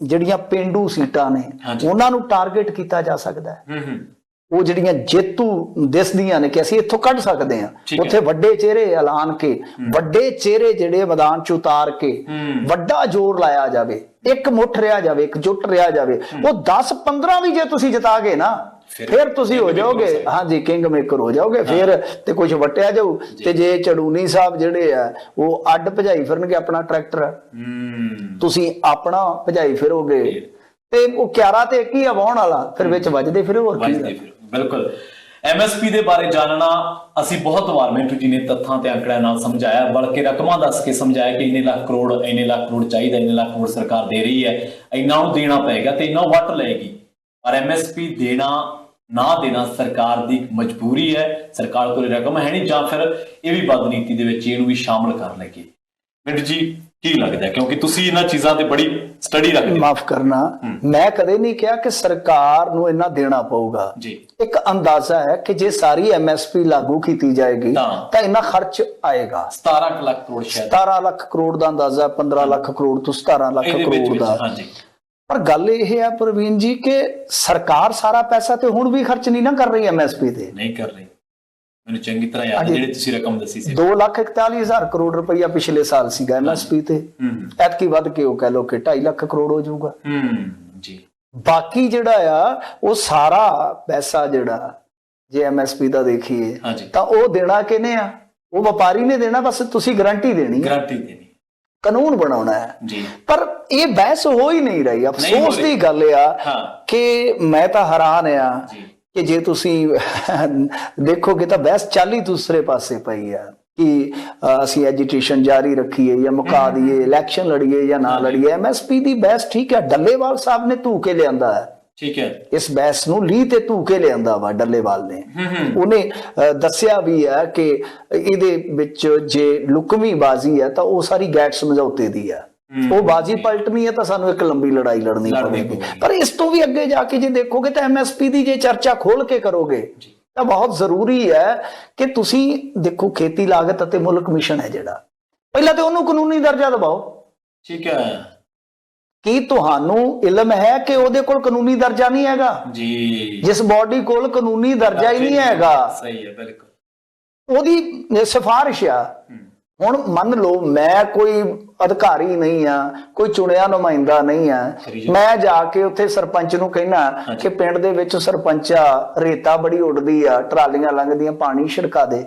ਜਿਹੜੀਆਂ ਪੇਂਡੂ ਸੀਟਾਂ ਨੇ ਉਹਨਾਂ ਨੂੰ ਟਾਰਗੇਟ ਕੀਤਾ ਜਾ ਸਕਦਾ ਹੈ। ਉਹ ਜਿਹੜੀਆਂ ਜੇਤੂ ਦਿਸਦੀਆਂ ਨੇ ਕਿ ਅਸੀਂ ਇੱਥੋਂ ਕੱਢ ਸਕਦੇ ਹਾਂ, ਉੱਥੇ ਵੱਡੇ ਚਿਹਰੇ ਐਲਾਨ ਕੇ, ਵੱਡੇ ਚਿਹਰੇ ਜਿਹੜੇ ਮੈਦਾਨ 'ਚ ਉਤਾਰ ਕੇ ਵੱਡਾ ਜ਼ੋਰ ਲਾਇਆ ਜਾਵੇ, ਇੱਕ ਮੁੱਠ ਰਿਹਾ ਜਾਵੇ, ਇੱਕ ਜੁੱਟ ਰਿਹਾ ਜਾਵੇ। ਉਹ 10-15 ਵੀ ਜੇ ਤੁਸੀਂ ਜਿਤਾ ਗਏ ਨਾ, ਫਿਰ ਤੁਸੀਂ ਹੋ ਜਾਓਗੇ, ਹਾਂਜੀ, ਕਿੰਗ ਮੇਕਰ ਹੋ ਜਾਓਗੇ। ਫਿਰ ਤੇ ਕੁਝ ਵਟਿਆ ਜਾਊ। ਤੇ ਜੇ ਚੜੂਨੀ ਸਾਹਿਬ ਜਿਹੜੇ ਆ ਉਹ ਅੱਡ ਭਜਾਈ ਫਿਰਨਗੇ ਆਪਣਾ ਟਰੈਕਟਰ, ਤੁਸੀਂ ਆਪਣਾ ਭਜਾਈ ਫਿਰੋਗੇ, ਤੇ ਉਹ ਕਿਆਰਾ ਤੇ ਇੱਕ ਹੀ ਆ ਵਾਹੁਣ ਵਾਲਾ, ਫਿਰ ਵਿੱਚ ਵੱਜਦੇ ਫਿਰੋ। ਹੋਰ ਕੀ? ਬਿਲਕੁਲ। MSP ਦੇ ਬਾਰੇ ਜਾਣਨਾ ਅਸੀਂ ਬਹੁਤ ਵਾਰ ਮਿੰਟੂ ਜੀ ਨੇ ਤੱਥਾਂ ਤੇ ਅੰਕੜਿਆਂ ਨਾਲ ਸਮਝਾਇਆ, ਬਲਕਿ ਰਕਮਾਂ ਦੱਸ ਕੇ ਸਮਝਾਇਆ ਕਿ ਇੰਨੇ ਲੱਖ ਕਰੋੜ, ਇੰਨੇ ਲੱਖ ਕਰੋੜ ਚਾਹੀਦਾ, ਇੰਨੇ ਲੱਖ ਕਰੋੜ ਸਰਕਾਰ ਦੇ ਰਹੀ ਹੈ, ਇੰਨਾ ਨੂੰ ਦੇਣਾ ਪਏਗਾ ਤੇ ਇੰਨਾ ਵੱਟ ਲਏਗੀ। ਪਰ MSP ਦੇਣਾ ਨਾ ਦੇਣਾ ਸਰਕਾਰ ਦੀ ਮਜਬੂਰੀ ਹੈ, ਸਰਕਾਰ ਕੋਲ ਰਕਮ ਹੈ ਨਹੀਂ, ਜਾਂ ਫਿਰ ਇਹ ਵੀ ਬਦਨੀਤੀ ਦੇ ਵਿੱਚ ਇਹਨੂੰ ਵੀ ਸ਼ਾਮਲ ਕਰ ਲਈਏ। ਮਿੰਟੂ ਜੀ ਕੀ ਲੱਗਦਾ, ਕਿਉਂਕਿ ਤੁਸੀਂ ਇਹਨਾਂ ਚੀਜ਼ਾਂ ਤੇ ਬੜੀ ਸਟੱਡੀ ਰੱਖਦੇ ਹੋ। ਮਾਫ ਕਰਨਾ, ਮੈਂ ਕਦੇ ਨਹੀਂ ਕਿਹਾ ਕਿ ਸਰਕਾਰ ਨੂੰ ਇੰਨਾ ਦੇਣਾ ਪਊਗਾ ਜੀ। ਇੱਕ ਅੰਦਾਜ਼ਾ ਹੈ ਕਿ ਜੇ ਸਾਰੀ MSP ਲਾਗੂ ਕੀਤੀ ਜਾਏਗੀ ਤਾਂ ਇੰਨਾ ਖਰਚ ਆਏਗਾ 17 ਲੱਖ ਕਰੋੜ, ਸ਼ਾਇਦ 17 ਲੱਖ ਕਰੋੜ ਦਾ ਅੰਦਾਜ਼ਾ, 15 ਲੱਖ ਕਰੋੜ ਤੋਂ 17 ਲੱਖ ਕਰੋੜ ਦਾ। ਪਰ ਗੱਲ ਇਹ ਹੈ ਪ੍ਰਵੀਨ ਜੀ ਕਿ ਸਰਕਾਰ ਸਾਰਾ ਪੈਸਾ ਤੇ ਹੁਣ ਵੀ ਖਰਚ ਨਹੀਂ ਨਾ ਕਰ ਰਹੀ MSP ਤੇ। ਨਹੀਂ ਕਰ ਰਹੀ, ਮੈਨੂੰ ਚੰਗੀ ਤਰ੍ਹਾਂ ਯਾਦ ਹੈ ਜਿਹੜੀ ਤੁਸੀਂ ਰਕਮ ਦੱਸੀ ਸੀ। 2,41,000 ਕਰੋੜ ਰੁਪਈਆ ਪਿਛਲੇ ਸਾਲ ਸੀਗਾ MSP ਤੇ, ਐਤਕੀ ਵੱਧ ਕੇ ਉਹ ਕਹਿ ਲੋ ਕਿ 2.5 ਲੱਖ ਕਰੋੜ ਹੋ ਜਾਊਗਾ ਜੀ। ਬਾਕੀ ਜਿਹੜਾ ਆ ਉਹ ਸਾਰਾ ਪੈਸਾ ਜਿਹੜਾ ਜੇ MSP ਦਾ ਦੇਖੀਏ ਤਾਂ ਉਹ ਦੇਣਾ ਕਿਹਨੇ ਆ? ਉਹ ਵਪਾਰੀ ਨੇ ਦੇਣਾ, ਬਸ ਤੁਸੀਂ ਗਰੰਟੀ ਦੇਣੀ, ਕਾਨੂੰਨ ਬਣਾਉਣਾ ਹੈ ਜੀ। ਪਰ ਇਹ ਬਹਿਸ ਹੋ ਹੀ ਨਹੀਂ ਰਹੀ। ਅਫਸੋਸ ਦੀ ਗੱਲ ਆ ਕਿ ਮੈਂ ਤਾਂ ਹੈਰਾਨ ਆ ਕਿ ਜੇ ਤੁਸੀਂ ਦੇਖੋਗੇ ਤਾਂ ਬਹਿਸ ਚੱਲ ਹੀ ਦੂਸਰੇ ਪਾਸੇ ਪਈ ਆ ਕਿ ਅਸੀਂ ਐਜੀਟੇਸ਼ਨ ਜਾਰੀ ਰੱਖੀਏ ਜਾਂ ਮੁਕਾ ਦਈਏ, ਇਲੈਕਸ਼ਨ ਲੜੀਏ ਜਾਂ ਨਾ ਲੜੀਏ। MSP ਦੀ ਬਹਿਸ ਠੀਕ ਹੈ, ਡੱਲੇਵਾਲ ਸਾਹਿਬ ਨੇ ਧੂ ਕੇ ਲਿਆਂਦਾ ਹੈ, ਠੀਕ ਹੈ, ਇਸ ਬਹਿਸ ਨੂੰ ਲੀਹ ਤੇ ਧੂ ਕੇ ਲਿਆਂਦਾ ਵਾ ਡੱਲੇਵਾਲ ਨੇ। ਉਹਨੇ ਦੱਸਿਆ ਵੀ ਹੈ ਕਿ ਇਹਦੇ ਵਿੱਚ ਜੇ ਲੁਕਵੀਂ ਬਾਜ਼ੀ ਹੈ ਤਾਂ ਉਹ ਸਾਰੀ ਗੈਟ ਸਮਝੌਤੇ ਦੀ ਹੈ, ਉਹ ਬਾਜ਼ੀ ਪਲਟਣੀ ਹੈ ਤਾਂ ਸਾਨੂੰ ਇੱਕ ਲੰਬੀ ਲੜਾਈ ਲੜਨੀ ਪਵੇਗੀ। ਪਰ ਇਸ ਤੋਂ ਵੀ ਅੱਗੇ ਜਾ ਕੇ ਜੇ ਦੇਖੋਗੇ ਤਾਂ MSP ਦੀ ਜੇ ਚਰਚਾ ਖੋਲ ਕੇ ਕਰੋਗੇ ਤਾਂ ਬਹੁਤ ਜ਼ਰੂਰੀ ਹੈ ਕਿ ਤੁਸੀਂ ਦੇਖੋ ਖੇਤੀ ਲਾਗਤ ਅਤੇ ਮੁੱਲ ਕਮਿਸ਼ਨ ਹੈ ਜਿਹੜਾ, ਪਹਿਲਾਂ ਤੇ ਉਹਨੂੰ ਕਾਨੂੰਨੀ ਦਰਜਾ ਦਿਵਾਓ। ਠੀਕ ਹੈ, ਕੀ ਤੁਹਾਨੂੰ ਇਲਮ ਹੈ ਕਿ ਉਹਦੇ ਕੋਲ ਕਾਨੂੰਨੀ ਦਰਜਾ ਨਹੀਂ ਹੈਗਾ ਜੀ? ਜਿਸ ਬਾਡੀ ਕੋਲ ਕਾਨੂੰਨੀ ਦਰਜਾ ਹੀ ਨਹੀਂ ਹੈਗਾ, ਸਹੀ ਹੈ, ਬਿਲਕੁਲ, ਉਹਦੀ ਸਿਫਾਰਿਸ਼ ਆ। ਹੁਣ ਮੰਨ ਲਓ ਮੈਂ ਕੋਈ ਅਧਿਕਾਰੀ ਨਹੀਂ ਆ, ਕੋਈ ਚੁਣਿਆ ਨੁਮਾਇੰਦਾ ਨਹੀਂ ਆ, ਮੈਂ ਜਾ ਕੇ ਉੱਥੇ ਸਰਪੰਚ ਨੂੰ ਕਹਿਣਾ ਕਿ ਪਿੰਡ ਦੇ ਵਿੱਚ ਸਰਪੰਚਾ ਰੇਤਾ ਬੜੀ ਉੱਡਦੀ ਆ, ਟਰਾਲੀਆਂ ਲੰਘਦੀਆਂ, ਪਾਣੀ ਛਿੜਕਾ ਦੇ।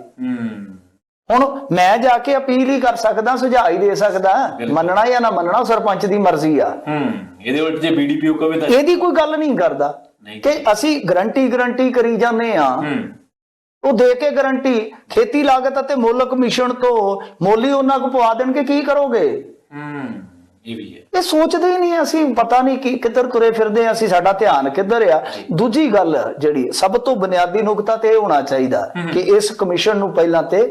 ਹੁਣ ਮੈਂ ਜਾ ਕੇ ਅਪੀਲ ਹੀ ਕਰ ਸਕਦਾ, ਸੁਝਾਅ ਹੀ ਦੇ ਸਕਦਾ, ਮੰਨਣਾ ਜਾਂ ਨਾ ਮੰਨਣਾ ਸਰਪੰਚ ਦੀ ਮਰਜ਼ੀ ਆ। ਇਹਦੇ ਉਲਟ ਜੇ BDPO ਕਵੇ ਤਾਂ ਇਹਦੀ ਕੋਈ ਗੱਲ ਨਹੀਂ ਕਰਦਾ ਕਿ ਅਸੀਂ ਗਰੰਟੀ ਕਰੀ ਜਾਂਦੇ ਆ। ਉਹ ਦੇ ਕੇ ਗਰੰਟੀ ਖੇਤੀ ਲਾਗਤ ਅਤੇ ਮੁੱਲ ਕਮਿਸ਼ਨ ਤੋਂ ਮੁੱਲ ਹੀ ਉਹਨਾਂ ਕੋ ਪਵਾ ਦੇਣਗੇ, ਕੀ ਕਰੋਗੇ? ਇਹ ਵੀ ਹੈ, ਇਹ ਸੋਚਦੇ ਹੀ ਨਹੀਂ, ਅਸੀਂ ਪਤਾ ਨਹੀਂ ਕਿ ਕਿੱਧਰ ਤੁਰੇ ਫਿਰਦੇ ਆ, ਅਸੀਂ ਸਾਡਾ ਧਿਆਨ ਕਿੱਧਰ ਆ। ਦੂਜੀ ਗੱਲ ਜਿਹੜੀ ਸਭ ਤੋਂ ਬੁਨਿਆਦੀ ਨੁਕਤਾ ਤੇ ਇਹ ਹੋਣਾ ਚਾਹੀਦਾ ਕਿ ਇਸ ਕਮਿਸ਼ਨ ਨੂੰ ਪਹਿਲਾਂ ਤੇ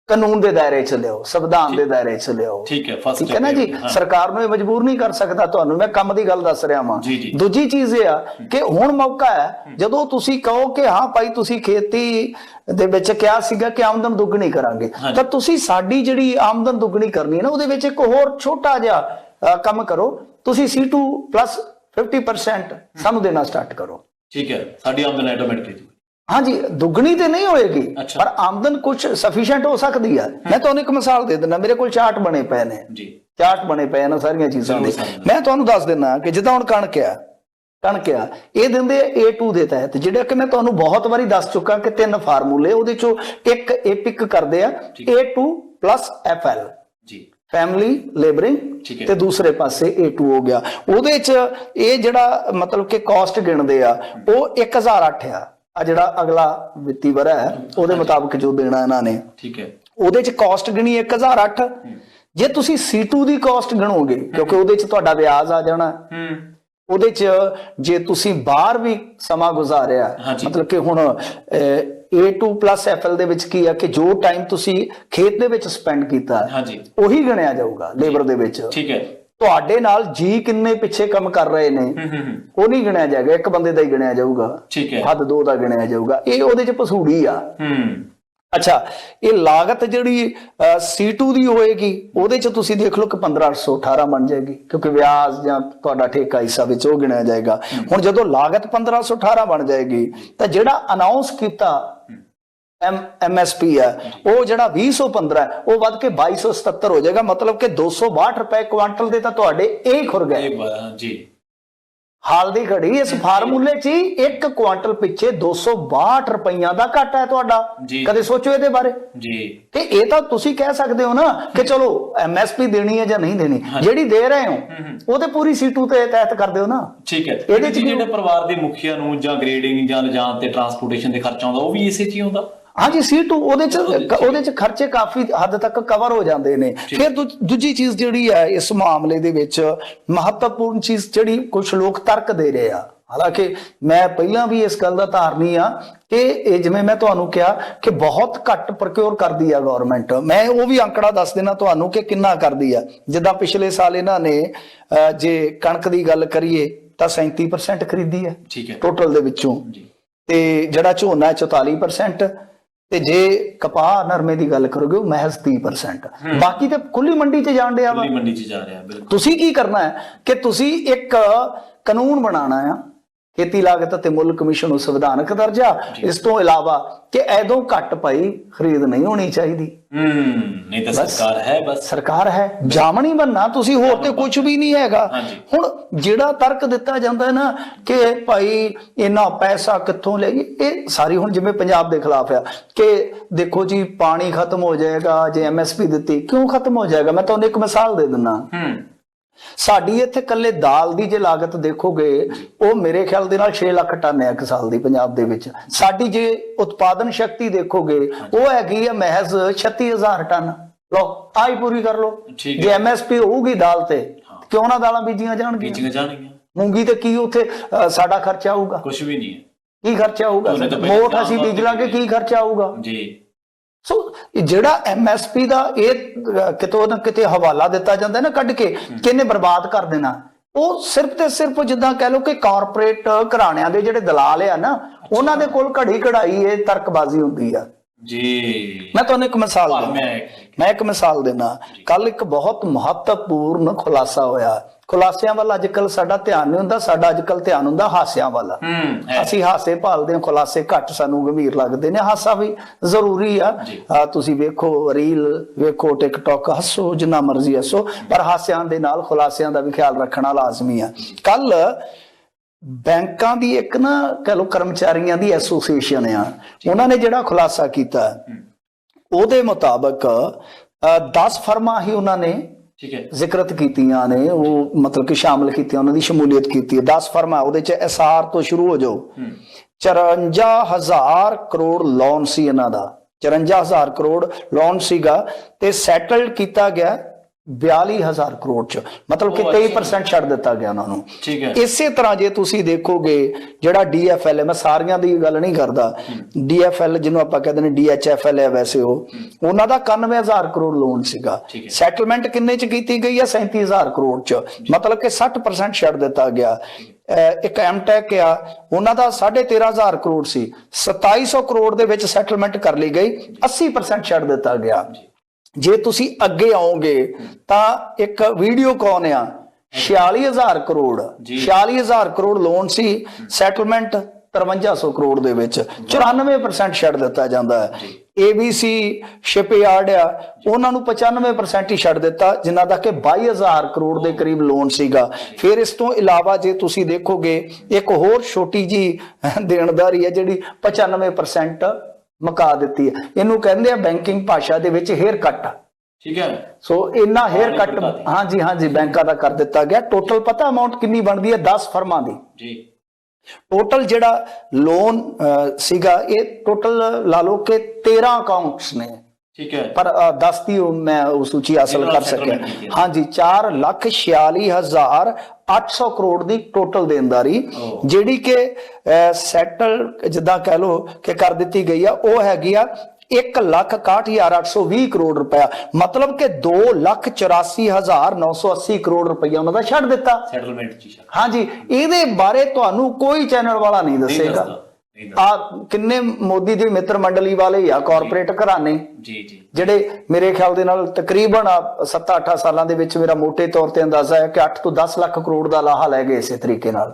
ਕਾਨੂੰਨ ਦੇ ਦਾਇਰੇ ਚ ਲਿਆਓ, ਸੰਵਿਧਾਨ ਦੇ ਦਾਇਰੇ ਚ ਲਿਆਓ। ਠੀਕ ਹੈ, ਠੀਕ ਹੈ ਨਾ ਜੀ। ਸਰਕਾਰ ਨੂੰ ਇਹ ਮਜਬੂਰ ਨਹੀਂ ਕਰ ਸਕਦਾ, ਤੁਹਾਨੂੰ ਮੈਂ ਕੰਮ ਦੀ ਗੱਲ ਦੱਸ ਰਿਹਾ ਵਾਂ। ਦੂਜੀ ਚੀਜ਼ ਇਹ ਆ ਕਿ ਹੁਣ ਮੌਕਾ ਹੈ ਜਦੋਂ ਤੁਸੀਂ ਕਹੋ ਕਿ ਹਾਂ ਭਾਈ ਤੁਸੀਂ ਖੇਤੀ ਦੇ ਵਿੱਚ ਕਿਹਾ ਸੀਗਾ ਕਿ ਆਮਦਨ ਦੁੱਗਣੀ ਕਰਾਂਗੇ, ਤਾਂ ਤੁਸੀਂ ਸਾਡੀ ਜਿਹੜੀ ਆਮਦਨ ਦੁੱਗਣੀ ਕਰਨੀ ਹੈ ਨਾ, ਉਹਦੇ ਵਿੱਚ ਇੱਕ ਹੋਰ ਛੋਟਾ ਜਿਹਾ ਕੰਮ ਕਰੋ, ਤੁਸੀਂ C2 plus 50% ਸਾਨੂੰ ਦੇਣਾ ਸਟਾਰਟ ਕਰੋ। ਠੀਕ ਹੈ, ਸਾਡੀ ਆਮਦਨ ਆਟੋਮੈਟਿਕਲੀ ਹਾਂਜੀ ਦੁੱਗਣੀ ਤੇ ਨਹੀਂ ਹੋਏਗੀ, ਪਰ ਆਮਦਨ ਕੁਝ ਸਫੀਸ਼ੀਐਂਟ ਹੋ ਸਕਦੀ ਹੈ। ਮੈਂ ਤੁਹਾਨੂੰ ਇੱਕ ਮਿਸਾਲ ਦੇ ਦਿੰਦਾ, ਮੇਰੇ ਕੋਲ ਚਾਰਟ ਬਣੇ ਪਏ ਨੇ ਜੀ, ਚਾਰਟ ਬਣੇ ਪਏ ਨੇ ਸਾਰੀਆਂ ਚੀਜ਼ਾਂ ਦੇ। ਮੈਂ ਤੁਹਾਨੂੰ ਦੱਸ ਦਿੰਦਾ ਕਿ ਜਿੱਦਾਂ ਹੁਣ ਕਣਕ ਆ ਇਹ ਦਿੰਦੇ A2 ਦੇ ਤਹਿਤ, ਜਿਹੜਾ ਕਿ ਮੈਂ ਤੁਹਾਨੂੰ ਬਹੁਤ ਵਾਰੀ ਦੱਸ ਚੁੱਕਾ ਕਿ 3 ਫਾਰਮੂਲੇ, ਉਹਦੇ ਚੋਂ ਇੱਕ ਇਹ ਪਿਕ ਕਰਦੇ ਆ A2 plus FL ਜੀ, ਫੈਮਿਲੀ ਲੇਬਰਿੰਗ, ਤੇ ਦੂਸਰੇ ਪਾਸੇ A2 ਹੋ ਗਿਆ। ਉਹਦੇ ਚ ਇਹ ਜਿਹੜਾ ਮਤਲਬ ਕਿ ਕਾਸਟ ਗਿਣਦੇ ਆ ਉਹ 1008 ਆ ਜਿਹੜਾ ਅਗਲਾ ਵਿੱਤੀ ਵਰ੍ਹਾ ਹੈ ਉਹਦੇ ਮੁਤਾਬਕ ਜੋ ਦੇਣਾ ਇਹਨਾਂ ਨੇ। ਠੀਕ ਹੈ, ਉਹਦੇ ਚ ਕਾਸਟ ਗਿਣੀ 1008। ਜੇ ਤੁਸੀਂ C2 ਦੀ ਕਾਸਟ ਗਿਣੋਗੇ, ਕਿਉਂਕਿ ਉਹਦੇ ਚ ਤੁਹਾਡਾ ਵਿਆਜ ਆ ਜਾਣਾ, ਉਹਦੇ ਚ ਜੇ ਤੁਸੀਂ ਬਾਹਰ ਵੀ ਸਮਾਂ ਗੁਜ਼ਾਰਿਆ, ਮਤਲਬ ਕਿ ਹੁਣ A2 plus FL ਦੇ ਵਿੱਚ ਕੀ ਆ ਕਿ ਜੋ ਟਾਈਮ ਤੁਸੀਂ ਖੇਤ ਦੇ ਵਿੱਚ ਸਪੈਂਡ ਕੀਤਾ ਉਹੀ ਗਿਣਿਆ ਜਾਊਗਾ ਲੇਬਰ ਦੇ ਵਿੱਚ। ਠੀਕ ਹੈ, ਤੁਹਾਡੇ ਨਾਲ ਜੀ ਕਿੰਨੇ ਪਿੱਛੇ ਕੰਮ ਕਰ ਰਹੇ ਨੇ ਉਹ ਨਹੀਂ ਗਿਣਿਆ ਜਾਏਗਾ, ਇੱਕ ਬੰਦੇ ਦਾ ਹੀ ਗਿਣਿਆ ਜਾਊਗਾ, ਹੱਦ 2 ਦਾ ਗਿਣਿਆ ਜਾਊਗਾ। ਇਹ ਉਹਦੇ ਚ ਪਸੂੜੀ ਆ। ਅੱਛਾ, ਇਹ ਲਾਗਤ ਜਿਹੜੀ C2 ਦੀ ਹੋਏਗੀ ਉਹਦੇ ਚ ਤੁਸੀਂ ਦੇਖ ਲਓ ਕਿ 1518 ਬਣ ਜਾਏਗੀ, ਕਿਉਂਕਿ ਵਿਆਜ ਜਾਂ ਤੁਹਾਡਾ ਠੇਕਾ ਹਿੱਸਾ ਵਿੱਚ ਉਹ ਗਿਣਿਆ ਜਾਏਗਾ। ਹੁਣ ਜਦੋਂ ਲਾਗਤ 1518 ਬਣ ਜਾਏਗੀ ਤਾਂ ਜਿਹੜਾ ਅਨਾਉਂਸ ਕੀਤਾ MSP ਹੈ ਉਹ ਜਿਹੜਾ 2015 ਹੈ ਉਹ ਵੱਧ ਕੇ 2277 ਹੋ ਜਾਏਗਾ, ਮਤਲਬ ਕਿ 262 ਰੁਪਏ ਕੁਆਂਟਲ ਦੇ ਤਾਂ ਤੁਹਾਡੇ ਇਹ ਖੁਰ ਗਏ ਜੀ। ਹਾਲ ਦੀ ਘੜੀ ਇਸ ਫਾਰਮੂਲੇ 'ਚ ਹੀ 1 ਕੁਆਂਟਲ ਪਿੱਛੇ 262 ਰੁਪਈਆਂ ਦਾ ਘਾਟਾ ਹੈ ਤੁਹਾਡਾ। ਕਦੇ ਸੋਚੋ ਇਹਦੇ ਬਾਰੇ ਜੀ। ਤੇ ਇਹ ਤਾਂ ਤੁਸੀਂ ਕਹਿ ਸਕਦੇ ਹੋ ਨਾ ਕਿ ਚਲੋ MSP ਦੇਣੀ ਹੈ ਜਾਂ ਨਹੀਂ ਦੇਣੀ, ਜਿਹੜੀ ਦੇ ਰਹੇ ਹੋ ਉਹ ਤੇ ਪੂਰੀ C2 ਤੇ ਤਹਿਤ ਕਰ ਦਿਓ ਨਾ। ਠੀਕ ਹੈ, ਇਹਦੇ 'ਚ ਜਿਹੜੇ ਪਰਿਵਾਰ ਦੇ ਮੁਖੀਆ ਨੂੰ ਜਾਂ ਗ੍ਰੇਡਿੰਗ ਜਾਂ ਲਿਜਾਣ ਤੇ ਟਰਾਂਸਪੋਰਟੇਸ਼ਨ ਦੇ ਖਰਚਾ ਆਉਂਦਾ ਉਹ ਵੀ ਇਸੇ 'ਚ ਹੀ ਆਉਂਦਾ। ਹਾਂਜੀ C2 ਉਹਦੇ ਚ ਖਰਚੇ ਕਾਫੀ ਹੱਦ ਤੱਕ ਕਵਰ ਹੋ ਜਾਂਦੇ ਨੇ। ਫਿਰ ਦੂਜੀ ਚੀਜ਼ ਜਿਹੜੀ ਹੈ ਇਸ ਮਾਮਲੇ ਦੇ ਵਿੱਚ ਮਹੱਤਵਪੂਰਨ ਚੀਜ਼ ਜਿਹੜੀ ਕੁਝ ਲੋਕ ਤਰਕ ਦੇ ਰਹੇ ਆ, ਹਾਲਾਂਕਿ ਮੈਂ ਪਹਿਲਾਂ ਵੀ ਇਸ ਗੱਲ ਦਾ ਧਾਰਨੀ ਆ ਕਿ ਇਹ ਜਿਵੇਂ ਮੈਂ ਤੁਹਾਨੂੰ ਕਿਹਾ ਕਿ ਬਹੁਤ ਘੱਟ ਪ੍ਰੋਕਿਉਰ ਕਰਦੀ ਆ ਗਵਰਨਮੈਂਟ। ਮੈਂ ਉਹ ਵੀ ਅੰਕੜਾ ਦੱਸ ਦੇਣਾ ਤੁਹਾਨੂੰ ਕਿ ਕਿੰਨਾ ਕਰਦੀ ਆ। ਜਿੱਦਾਂ ਪਿਛਲੇ ਸਾਲ ਇਹਨਾਂ ਨੇ ਜੇ ਕਣਕ ਦੀ ਗੱਲ ਕਰੀਏ ਤਾਂ 37% ਖਰੀਦੀ ਹੈ ਟੋਟਲ ਦੇ ਵਿੱਚੋਂ, ਤੇ ਜਿਹੜਾ ਝੋਨਾ 44%, ਤੇ ਜੇ ਕਪਾਹ ਨਰਮੇ ਦੀ ਗੱਲ ਕਰੋਗੇ ਉਹ ਮਹਿਜ਼ 30%। ਬਾਕੀ ਤੇ ਖੁੱਲੀ ਮੰਡੀ 'ਚ ਜਾਣ ਡਿਆ ਵਾ, ਮੰਡੀ 'ਚ ਜਾ ਰਿਹਾ। ਬਿਲਕੁਲ, ਤੁਸੀਂ ਕੀ ਕਰਨਾ ਹੈ ਕਿ ਤੁਸੀਂ ਇੱਕ ਕਾਨੂੰਨ ਬਣਾਉਣਾ ਆ, ਖੇਤੀ ਲਾਗਤ ਅਤੇ ਮੁੱਲ ਕਮਿਸ਼ਨ ਨੂੰ ਸੰਵਿਧਾਨਕ ਦਰਜਾ, ਇਸ ਤੋਂ ਇਲਾਵਾ ਕਿ ਐਦੋਂ ਘੱਟ ਭਾਈ ਖਰੀਦ ਨਹੀਂ ਹੋਣੀ ਚਾਹੀਦੀ। ਨਹੀਂ ਤਾਂ ਸਰਕਾਰ ਹੈ, ਬਸ ਸਰਕਾਰ ਹੈ, ਜਾਮਣੀ ਬੰਨਾ ਤੁਸੀਂ, ਹੋਰ ਤੇ ਕੁਝ ਵੀ ਨਹੀਂ ਹੈਗਾ। ਹੁਣ ਜਿਹੜਾ ਤਰਕ ਦਿੱਤਾ ਜਾਂਦਾ ਹੈ ਨਾ ਕਿ ਭਾਈ ਇੰਨਾ ਪੈਸਾ ਕਿੱਥੋਂ ਲੈ ਗਏ, ਇਹ ਸਾਰੀ ਹੁਣ ਜਿਵੇਂ ਪੰਜਾਬ ਦੇ ਖਿਲਾਫ ਆ ਕਿ ਦੇਖੋ ਜੀ ਪਾਣੀ ਖਤਮ ਹੋ ਜਾਏਗਾ ਜੇ MSP ਦਿੱਤੀ। ਕਿਉਂ ਖਤਮ ਹੋ ਜਾਏਗਾ? ਮੈਂ ਤੁਹਾਨੂੰ ਇੱਕ ਮਿਸਾਲ ਦੇ ਦਿੰਦਾ। ਸਾਡੀ ਇੱਥੇ ਕੱਲੇ ਦਾਲ ਦੀ ਜੇ ਲਾਗਤ ਦੇਖੋਗੇ ਉਹ ਮੇਰੇ ਖਿਆਲ ਦੇ ਨਾਲ 6 ਲੱਖ ਟਨ ਹੈ ਇੱਕ ਸਾਲ ਦੀ ਪੰਜਾਬ ਦੇ ਵਿੱਚ। ਸਾਡੀ ਜੇ ਉਤਪਾਦਨ ਸ਼ਕਤੀ ਦੇਖੋਗੇ ਉਹ ਹੈਗੀ ਹੈ ਮਹਿਜ਼ 36000 ਟਨ। ਲਓ ਆਈ ਪੂਰੀ ਕਰ ਲਓ। ਜੇ MSP ਹੋਊਗੀ ਦਾਲ ਤੇ ਕਿਉਂ ਨਾ ਦਾਲਾਂ ਬੀਜੀਆਂ ਜਾਣਗੀਆਂ। ਮੂੰਗੀ ਤੇ ਕੀ ਉੱਥੇ ਸਾਡਾ ਖਰਚਾ ਆਊਗਾ? ਕੁਝ ਵੀ ਨਹੀਂ ਹੈ। ਕੀ ਖਰਚਾ ਆਊਗਾ? ਮੋਠ ਅਸੀਂ ਬੀਜ ਲਾਂਗੇ, ਕੀ ਖਰਚਾ ਆਊਗਾ ਜੀ। ਸੋ ਜਿਹੜਾ MSP ਦਾ ਇਹ ਕਿਤੋਂ ਨਾ ਕਿਤੇ ਹਵਾਲਾ ਦਿੱਤਾ ਜਾਂਦਾ ਨਾ ਕੱਢ ਕੇ ਕਿਹਨੇ ਬਰਬਾਦ ਕਰ ਦੇਣਾ, ਉਹ ਸਿਰਫ ਤੇ ਸਿਰਫ ਜਿੱਦਾਂ ਕਹਿ ਲਓ ਕਿ ਕਾਰਪੋਰੇਟ ਘਰਾਣਿਆਂ ਦੇ ਜਿਹੜੇ ਦਲਾਲ ਆ ਨਾ ਉਹਨਾਂ ਦੇ ਕੋਲ ਘੜੀ ਘੜਾਈ ਇਹ ਤਰਕਬਾਜ਼ੀ ਹੁੰਦੀ ਆ ਜੀ। ਮੈਂ ਤੁਹਾਨੂੰ ਇੱਕ ਮਿਸਾਲ ਦੇਣਾ। ਕੱਲ ਇੱਕ ਬਹੁਤ ਮਹੱਤਵਪੂਰਨ ਖੁਲਾਸਾ ਹੋਇਆ। ਖੁਲਾਸਿਆਂ ਵੱਲ ਅੱਜ ਕੱਲ ਸਾਡਾ ਧਿਆਨ ਨਹੀਂ ਹੁੰਦਾ, ਸਾਡਾ ਅੱਜ ਕੱਲ ਧਿਆਨ ਹੁੰਦਾ ਹਾਸਿਆਂ ਵੱਲ। ਅਸੀਂ ਹਾਸੇ ਭਾਲਦੇ ਹਾਂ, ਖੁਲਾਸੇ ਘੱਟ ਸਾਨੂੰ ਗੰਭੀਰ ਲੱਗਦੇ ਨੇ। ਹਾਸਾ ਵੀ ਜ਼ਰੂਰੀ ਆ। ਤੁਸੀਂ ਵੇਖੋ ਰੀਲ ਵੇਖੋ, ਟਿਕਟੌਕ, ਹੱਸੋ ਜਿੰਨਾ ਮਰਜ਼ੀ ਹੱਸੋ, ਪਰ ਹਾਸਿਆਂ ਦੇ ਨਾਲ ਖੁਲਾਸਿਆਂ ਦਾ ਵੀ ਖਿਆਲ ਰੱਖਣਾ ਲਾਜ਼ਮੀ ਆ। ਕੱਲ ਬੈਂਕਾਂ ਦੀ ਇੱਕ ਨਾ ਕਹ ਲੋ ਕਰਮਚਾਰੀਆਂ ਦੀ ਐਸੋਸੀਏਸ਼ਨ ਆ, ਉਹਨਾਂ ਨੇ ਜਿਹੜਾ ਖੁਲਾਸਾ ਕੀਤਾ ਉਹਦੇ ਮੁਤਾਬਕ 10 ਫਰਮਾਂ ਹੀ ਉਹਨਾਂ ਨੇ ਜ਼ਿਕਰਤ ਕੀਤੀਆਂ ਨੇ, ਉਹ ਮਤਲਬ ਕਿ ਸ਼ਾਮਲ ਕੀਤੀਆਂ, ਉਹਨਾਂ ਦੀ ਸ਼ਮੂਲੀਅਤ ਕੀਤੀ ਹੈ। 10 ਫਰਮਾਂ ਉਹਦੇ ਚ ਐਸਆਰ ਤੋਂ ਸ਼ੁਰੂ ਹੋ ਜਾਓ। 54,000 ਕਰੋੜ ਲੋਨ ਸੀ ਇਹਨਾਂ ਦਾ, 54,000 ਕਰੋੜ ਲੋਨ ਸੀਗਾ ਤੇ ਸੈਟਲਡ ਕੀਤਾ ਗਿਆ 42,000 ਕਰੋੜ ਚ, ਮਤਲਬ ਕਿ 23% ਛੱਡ ਦਿੱਤਾ ਗਿਆ ਉਹਨਾਂ ਨੂੰ। ਠੀਕ ਹੈ। ਇਸੇ ਤਰ੍ਹਾਂ ਜੇ ਤੁਸੀਂ ਦੇਖੋਗੇ ਜਿਹੜਾ DFL ਹੈ, ਮੈਂ ਸਾਰੀਆਂ ਦੀ ਗੱਲ ਨਹੀਂ ਕਰਦਾ, DFL ਜਿਹਨੂੰ ਆਪਾਂ ਕਹਿੰਦੇ ਨੇ DHFL ਹੈ, ਵੈਸੇ ਉਹਨਾਂ ਦਾ 91,000 ਕਰੋੜ ਲੋਨ ਸੀਗਾ। ਸੈਟਲਮੈਂਟ ਕਿੰਨੇ ਚ ਕੀਤੀ ਗਈ ਹੈ? 37,000 ਕਰੋੜ ਚ, ਮਤਲਬ ਕਿ 60% ਛੱਡ ਦਿੱਤਾ ਗਿਆ। ਇੱਕ ਐਮਟੈਕ ਆ, ਉਹਨਾਂ ਦਾ 13,500 ਕਰੋੜ ਸੀ, 2700 ਕਰੋੜ ਦੇ ਵਿੱਚ ਸੈਟਲਮੈਂਟ ਕਰ ਲਈ ਗਈ, 80% ਛੱਡ ਦਿੱਤਾ ਗਿਆ। ਜੇ ਤੁਸੀਂ ਅੱਗੇ ਆਓਗੇ ਤਾਂ ਇੱਕ ਵੀਡੀਓਕਾਨ ਆ, 46,000 ਕਰੋੜ, 46,000 ਕਰੋੜ ਲੋਨ ਸੀ, ਸੈਟਲਮੈਂਟ 5300 ਕਰੋੜ ਦੇ ਵਿੱਚ 94% ਛੱਡ ਦਿੱਤਾ ਜਾਂਦਾ ਹੈ। ABC ਸ਼ਿਪਯਾਰਡ ਆ, ਉਹਨਾਂ ਨੂੰ 95% ਹੀ ਛੱਡ ਦਿੱਤਾ, ਜਿਨ੍ਹਾਂ ਦਾ ਕਿ 22,000 ਕਰੋੜ ਦੇ ਕਰੀਬ ਲੋਨ ਸੀਗਾ। ਫਿਰ ਇਸ ਤੋਂ ਇਲਾਵਾ ਜੇ ਤੁਸੀਂ ਦੇਖੋਗੇ ਇੱਕ ਹੋਰ ਛੋਟੀ ਜੀ ਦੇਣਦਾਰੀ ਹੈ ਜਿਹੜੀ 95% ਮੁਕਾ ਦਿੱਤੀ ਹੈ, ਇਹਨੂੰ ਕਹਿੰਦੇ ਆ ਬੈਂਕਿੰਗ ਭਾਸ਼ਾ ਦੇ ਵਿੱਚ ਹੇਅਰ ਕੱਟ। ਠੀਕ ਹੈ। ਸੋ ਇੰਨਾ ਹੇਅਰ ਕੱਟ ਹਾਂਜੀ ਬੈਂਕਾਂ ਦਾ ਕਰ ਦਿੱਤਾ ਗਿਆ। ਟੋਟਲ ਪਤਾ ਅਮਾਉਂਟ ਕਿੰਨੀ ਬਣਦੀ ਹੈ? 10 ਫਰਮਾਂ ਦੀ ਜੀ। ਟੋਟਲ ਜਿਹੜਾ ਲੋਨ ਸੀਗਾ, ਇਹ ਟੋਟਲ ਲਾ ਲਓ ਕਿ 13 ਅਕਾਊਂਟਸ ਨੇ। ਠੀਕ ਹੈ। ਪਰ 10 ਦੀ ਮੈਂ ਉਹ ਸੂਚੀ ਹਾਸਲ ਕਰ ਸਕਿਆ। ਹਾਂਜੀ, 4,46,800 ਕਰੋੜ ਦੀ ਟੋਟਲ ਦੇਣਦਾਰੀ ਜਿਹੜੀ ਕਿ ਸੈਟਲ ਜਿੱਦਾਂ ਕਹਿ ਲਓ ਕਿ ਕਰ ਦਿੱਤੀ ਗਈ ਆ, ਉਹ ਹੈਗੀ ਆ 1,61,820 ਕਰੋੜ ਰੁਪਇਆ, ਮਤਲਬ ਕਿ 2,84,980 ਕਰੋੜ ਰੁਪਇਆ ਉਹਨਾਂ ਦਾ ਛੱਡ ਦਿੱਤਾ ਸੈਟਲਮੈਂਟ। ਹਾਂਜੀ, ਇਹਦੇ ਬਾਰੇ ਤੁਹਾਨੂੰ ਕੋਈ ਚੈਨਲ ਵਾਲਾ ਨਹੀਂ ਦੱਸੇਗਾ। ਆ ਕਿੰਨੇ ਮੋਦੀ ਦੇ ਮਿੱਤਰ ਮੰਡਲੀ ਵਾਲੇ ਆ, ਕਾਰਪੋਰੇਟ ਘਰਾਣੇ ਜਿਹੜੇ ਮੇਰੇ ਖਿਆਲ ਦੇ ਨਾਲ ਤਕਰੀਬਨ 7-8 ਸਾਲਾਂ ਦੇ ਵਿੱਚ ਮੇਰਾ ਮੋਟੇ ਤੌਰ ਤੇ ਅੰਦਾਜ਼ਾ ਹੈ ਕਿ 8 ਤੋਂ 10 ਲੱਖ ਕਰੋੜ ਦਾ ਲਾਹਾ ਲੈ ਗਏ ਇਸੇ ਤਰੀਕੇ ਨਾਲ।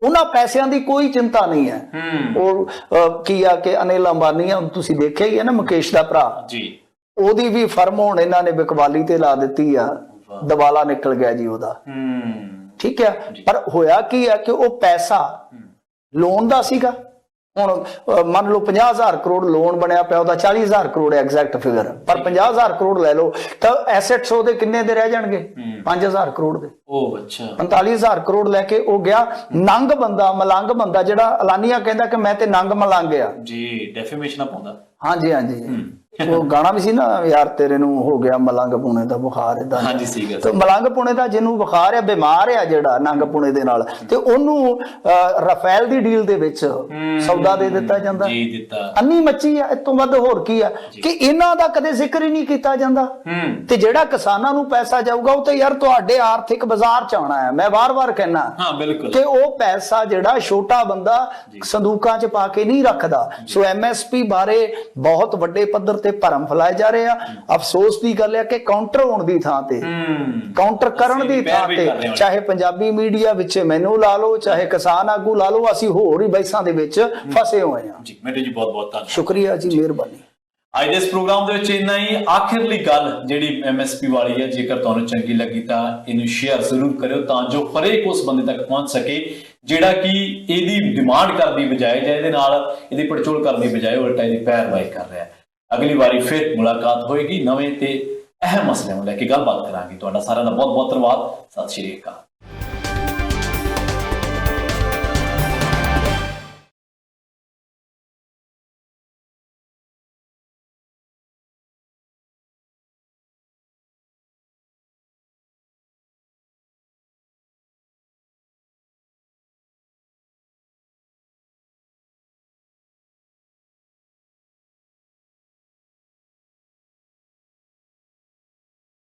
ਉਹਨਾਂ ਪੈਸਿਆਂ ਦੀ ਕੋਈ ਚਿੰਤਾ ਨਹੀਂ ਹੈ। ਉਹ ਕੀ ਆ ਕਿ ਅਨਿਲ ਅੰਬਾਨੀ ਆ, ਤੁਸੀਂ ਦੇਖਿਆ ਹੀ ਹੈ ਨਾ, ਮੁਕੇਸ਼ ਦਾ ਭਰਾ ਜੀ, ਉਹਦੀ ਵੀ ਫਰਮ ਹੁਣ ਇਹਨਾਂ ਨੇ ਬਿਕਵਾਲੀ ਤੇ ਲਾ ਦਿੱਤੀ ਆ, ਦਵਾਲਾ ਨਿਕਲ ਗਿਆ ਜੀ ਉਹਦਾ। ਠੀਕ ਹੈ। ਪਰ ਹੋਇਆ ਕੀ ਹੈ ਕਿ ਉਹ ਪੈਸਾ ਲੋਨ ਦਾ ਸੀਗਾ। ਹੁਣ ਮੰਨ ਲਓ 50,000 ਕਰੋੜ ਲੋਨ ਬਣਿਆ ਪਿਆ, ਉਹਦਾ 40,000 ਕਰੋੜ ਐਗਜ਼ੈਕਟ ਫਿਗਰ, ਪਰ 50,000 ਕਰੋੜ ਲੈ ਲਓ ਤਾਂ ਐਸੈਟਸ ਉਹਦੇ ਕਿੰਨੇ ਦੇ ਰਹਿ ਜਾਣਗੇ? 5,000 ਕਰੋੜ ਦੇ। ਉਹ ਅੱਛਾ, 45,000 ਕਰੋੜ ਲੈ ਕੇ ਉਹ ਗਿਆ। ਨੰਗ ਬੰਦਾ, ਮਲੰਗ ਬੰਦਾ, ਜਿਹੜਾ ਅਲਾਨੀਆ ਕਹਿੰਦਾ ਕਿ ਮੈਂ ਤੇ ਨੰਗ ਮਲੰਗ ਆ ਜੀ, ਡੈਫੀਮੇਸ਼ਨ ਪਾਉਂਦਾ। ਹਾਂਜੀ ਉਹ ਗਾਣਾ ਵੀ ਸੀ ਨਾ, ਯਾਰ ਤੇਰੇ ਨੂੰ ਹੋ ਗਿਆ ਮਲੰਗ ਪੁਣੇ ਦਾ ਬੁਖਾਰ, ਏਦਾਂ। ਹਾਂਜੀ ਸੀਗਾ। ਤੇ ਮਲੰਗ ਪੁਣੇ ਦਾ ਜਿਹਨੂੰ ਬੁਖਾਰ ਆ, ਬਿਮਾਰ ਆ ਜਿਹੜਾ ਨੰਗ ਪੁਣੇ ਦੇ ਨਾਲ, ਤੇ ਉਹਨੂੰ ਰਾਫੇਲ ਦੀ ਡੀਲ ਦੇ ਵਿੱਚ ਸੌਦਾ ਦੇ ਦਿੱਤਾ ਜਾਂਦਾ। ਅੰਨੀ ਮੱਛੀ ਆ, ਇਸ ਤੋਂ ਵੱਧ ਹੋਰ ਕੀ ਆ ਕਿ ਇਹਨਾਂ ਦਾ ਕਦੇ ਜ਼ਿਕਰ ਹੀ ਨਹੀਂ ਕੀਤਾ ਜਾਂਦਾ। ਤੇ ਜਿਹੜਾ ਕਿਸਾਨਾਂ ਨੂੰ ਪੈਸਾ ਜਾਊਗਾ ਉਹ ਤੇ ਯਾਰ ਤੁਹਾਡੇ ਆਰਥਿਕ ਬਾਜ਼ਾਰ ਚ ਆਉਣਾ ਹੈ। ਮੈਂ ਵਾਰ-ਵਾਰ ਕਹਿਣਾ ਕਿ ਉਹ ਪੈਸਾ ਜਿਹੜਾ ਛੋਟਾ ਬੰਦਾ ਸੰਦੂਕਾਂ ਚ ਪਾ ਕੇ ਨਹੀਂ ਰੱਖਦਾ। ਸੋ MSP ਬਾਰੇ ਬਹੁਤ ਵੱਡੇ ਪੱਧਰ ਤੇ ਭਰਮ ਫੈਲਾਏ ਜਾ ਰਹੇ ਆ। ਅਫਸੋਸ ਦੀ ਗੱਲ ਹੈ ਕਿ ਕਾਊਂਟਰ ਹੋਣ ਦੀ ਥਾਂ ਤੇ, ਕਾਊਂਟਰ ਕਰਨ ਦੀ ਥਾਂ ਤੇ, ਚਾਹੇ ਪੰਜਾਬੀ ਮੀਡੀਆ ਵਿੱਚ ਮੈਨੂੰ ਲਾ ਲਓ, ਚਾਹੇ ਕਿਸਾਨ ਆਗੂ ਲਾ ਲਓ, ਅਸੀਂ ਹੋਰ ਹੀ ਬਹਿਸਾਂ ਦੇ ਵਿੱਚ ਫਸੇ ਹੋਏ ਹਾਂ। ਜੀ ਮਿੰਟੂ ਜੀ, ਬਹੁਤ ਬਹੁਤ ਧੰਨਵਾਦ। ਸ਼ੁਕਰੀਆ ਜੀ, ਮਿਹਰਬਾਨੀ। ਅੱਜ ਦੇ ਇਸ ਪ੍ਰੋਗਰਾਮ ਦੇ ਵਿੱਚ ਇੰਨਾ ਹੀ। ਆਖਿਰਲੀ ਗੱਲ ਜਿਹੜੀ MSP ਵਾਲੀ ਹੈ, ਜੇਕਰ ਤੁਹਾਨੂੰ ਚੰਗੀ ਲੱਗੀ ਤਾਂ ਇਹਨੂੰ ਸ਼ੇਅਰ ਜ਼ਰੂਰ ਕਰਿਓ ਤਾਂ ਜੋ ਹਰੇਕ ਉਸ ਬੰਦੇ ਤੱਕ ਪਹੁੰਚ ਸਕੇ ਜਿਹੜਾ ਕਿ ਇਹਦੀ ਡਿਮਾਂਡ ਕਰਨ ਦੀ ਬਜਾਏ ਜਾਂ ਇਹਦੇ ਨਾਲ ਇਹਦੀ ਪੜਚੋਲ ਕਰਨ ਦੀ ਬਜਾਏ ਉਲਟਾ ਇਹਦੀ ਪੈਰਵਾਈ ਕਰ ਰਿਹਾ। ਅਗਲੀ ਵਾਰੀ ਫਿਰ ਮੁਲਾਕਾਤ ਹੋਏਗੀ, ਨਵੇਂ ਤੇ ਅਹਿਮ ਮਸਲਿਆਂ ਨੂੰ ਲੈ ਕੇ ਗੱਲਬਾਤ ਕਰਾਂਗੇ। ਤੁਹਾਡਾ ਸਾਰਿਆਂ ਦਾ ਬਹੁਤ ਬਹੁਤ ਧੰਨਵਾਦ। ਸਤਿ ਸ਼੍ਰੀ ਅਕਾਲ।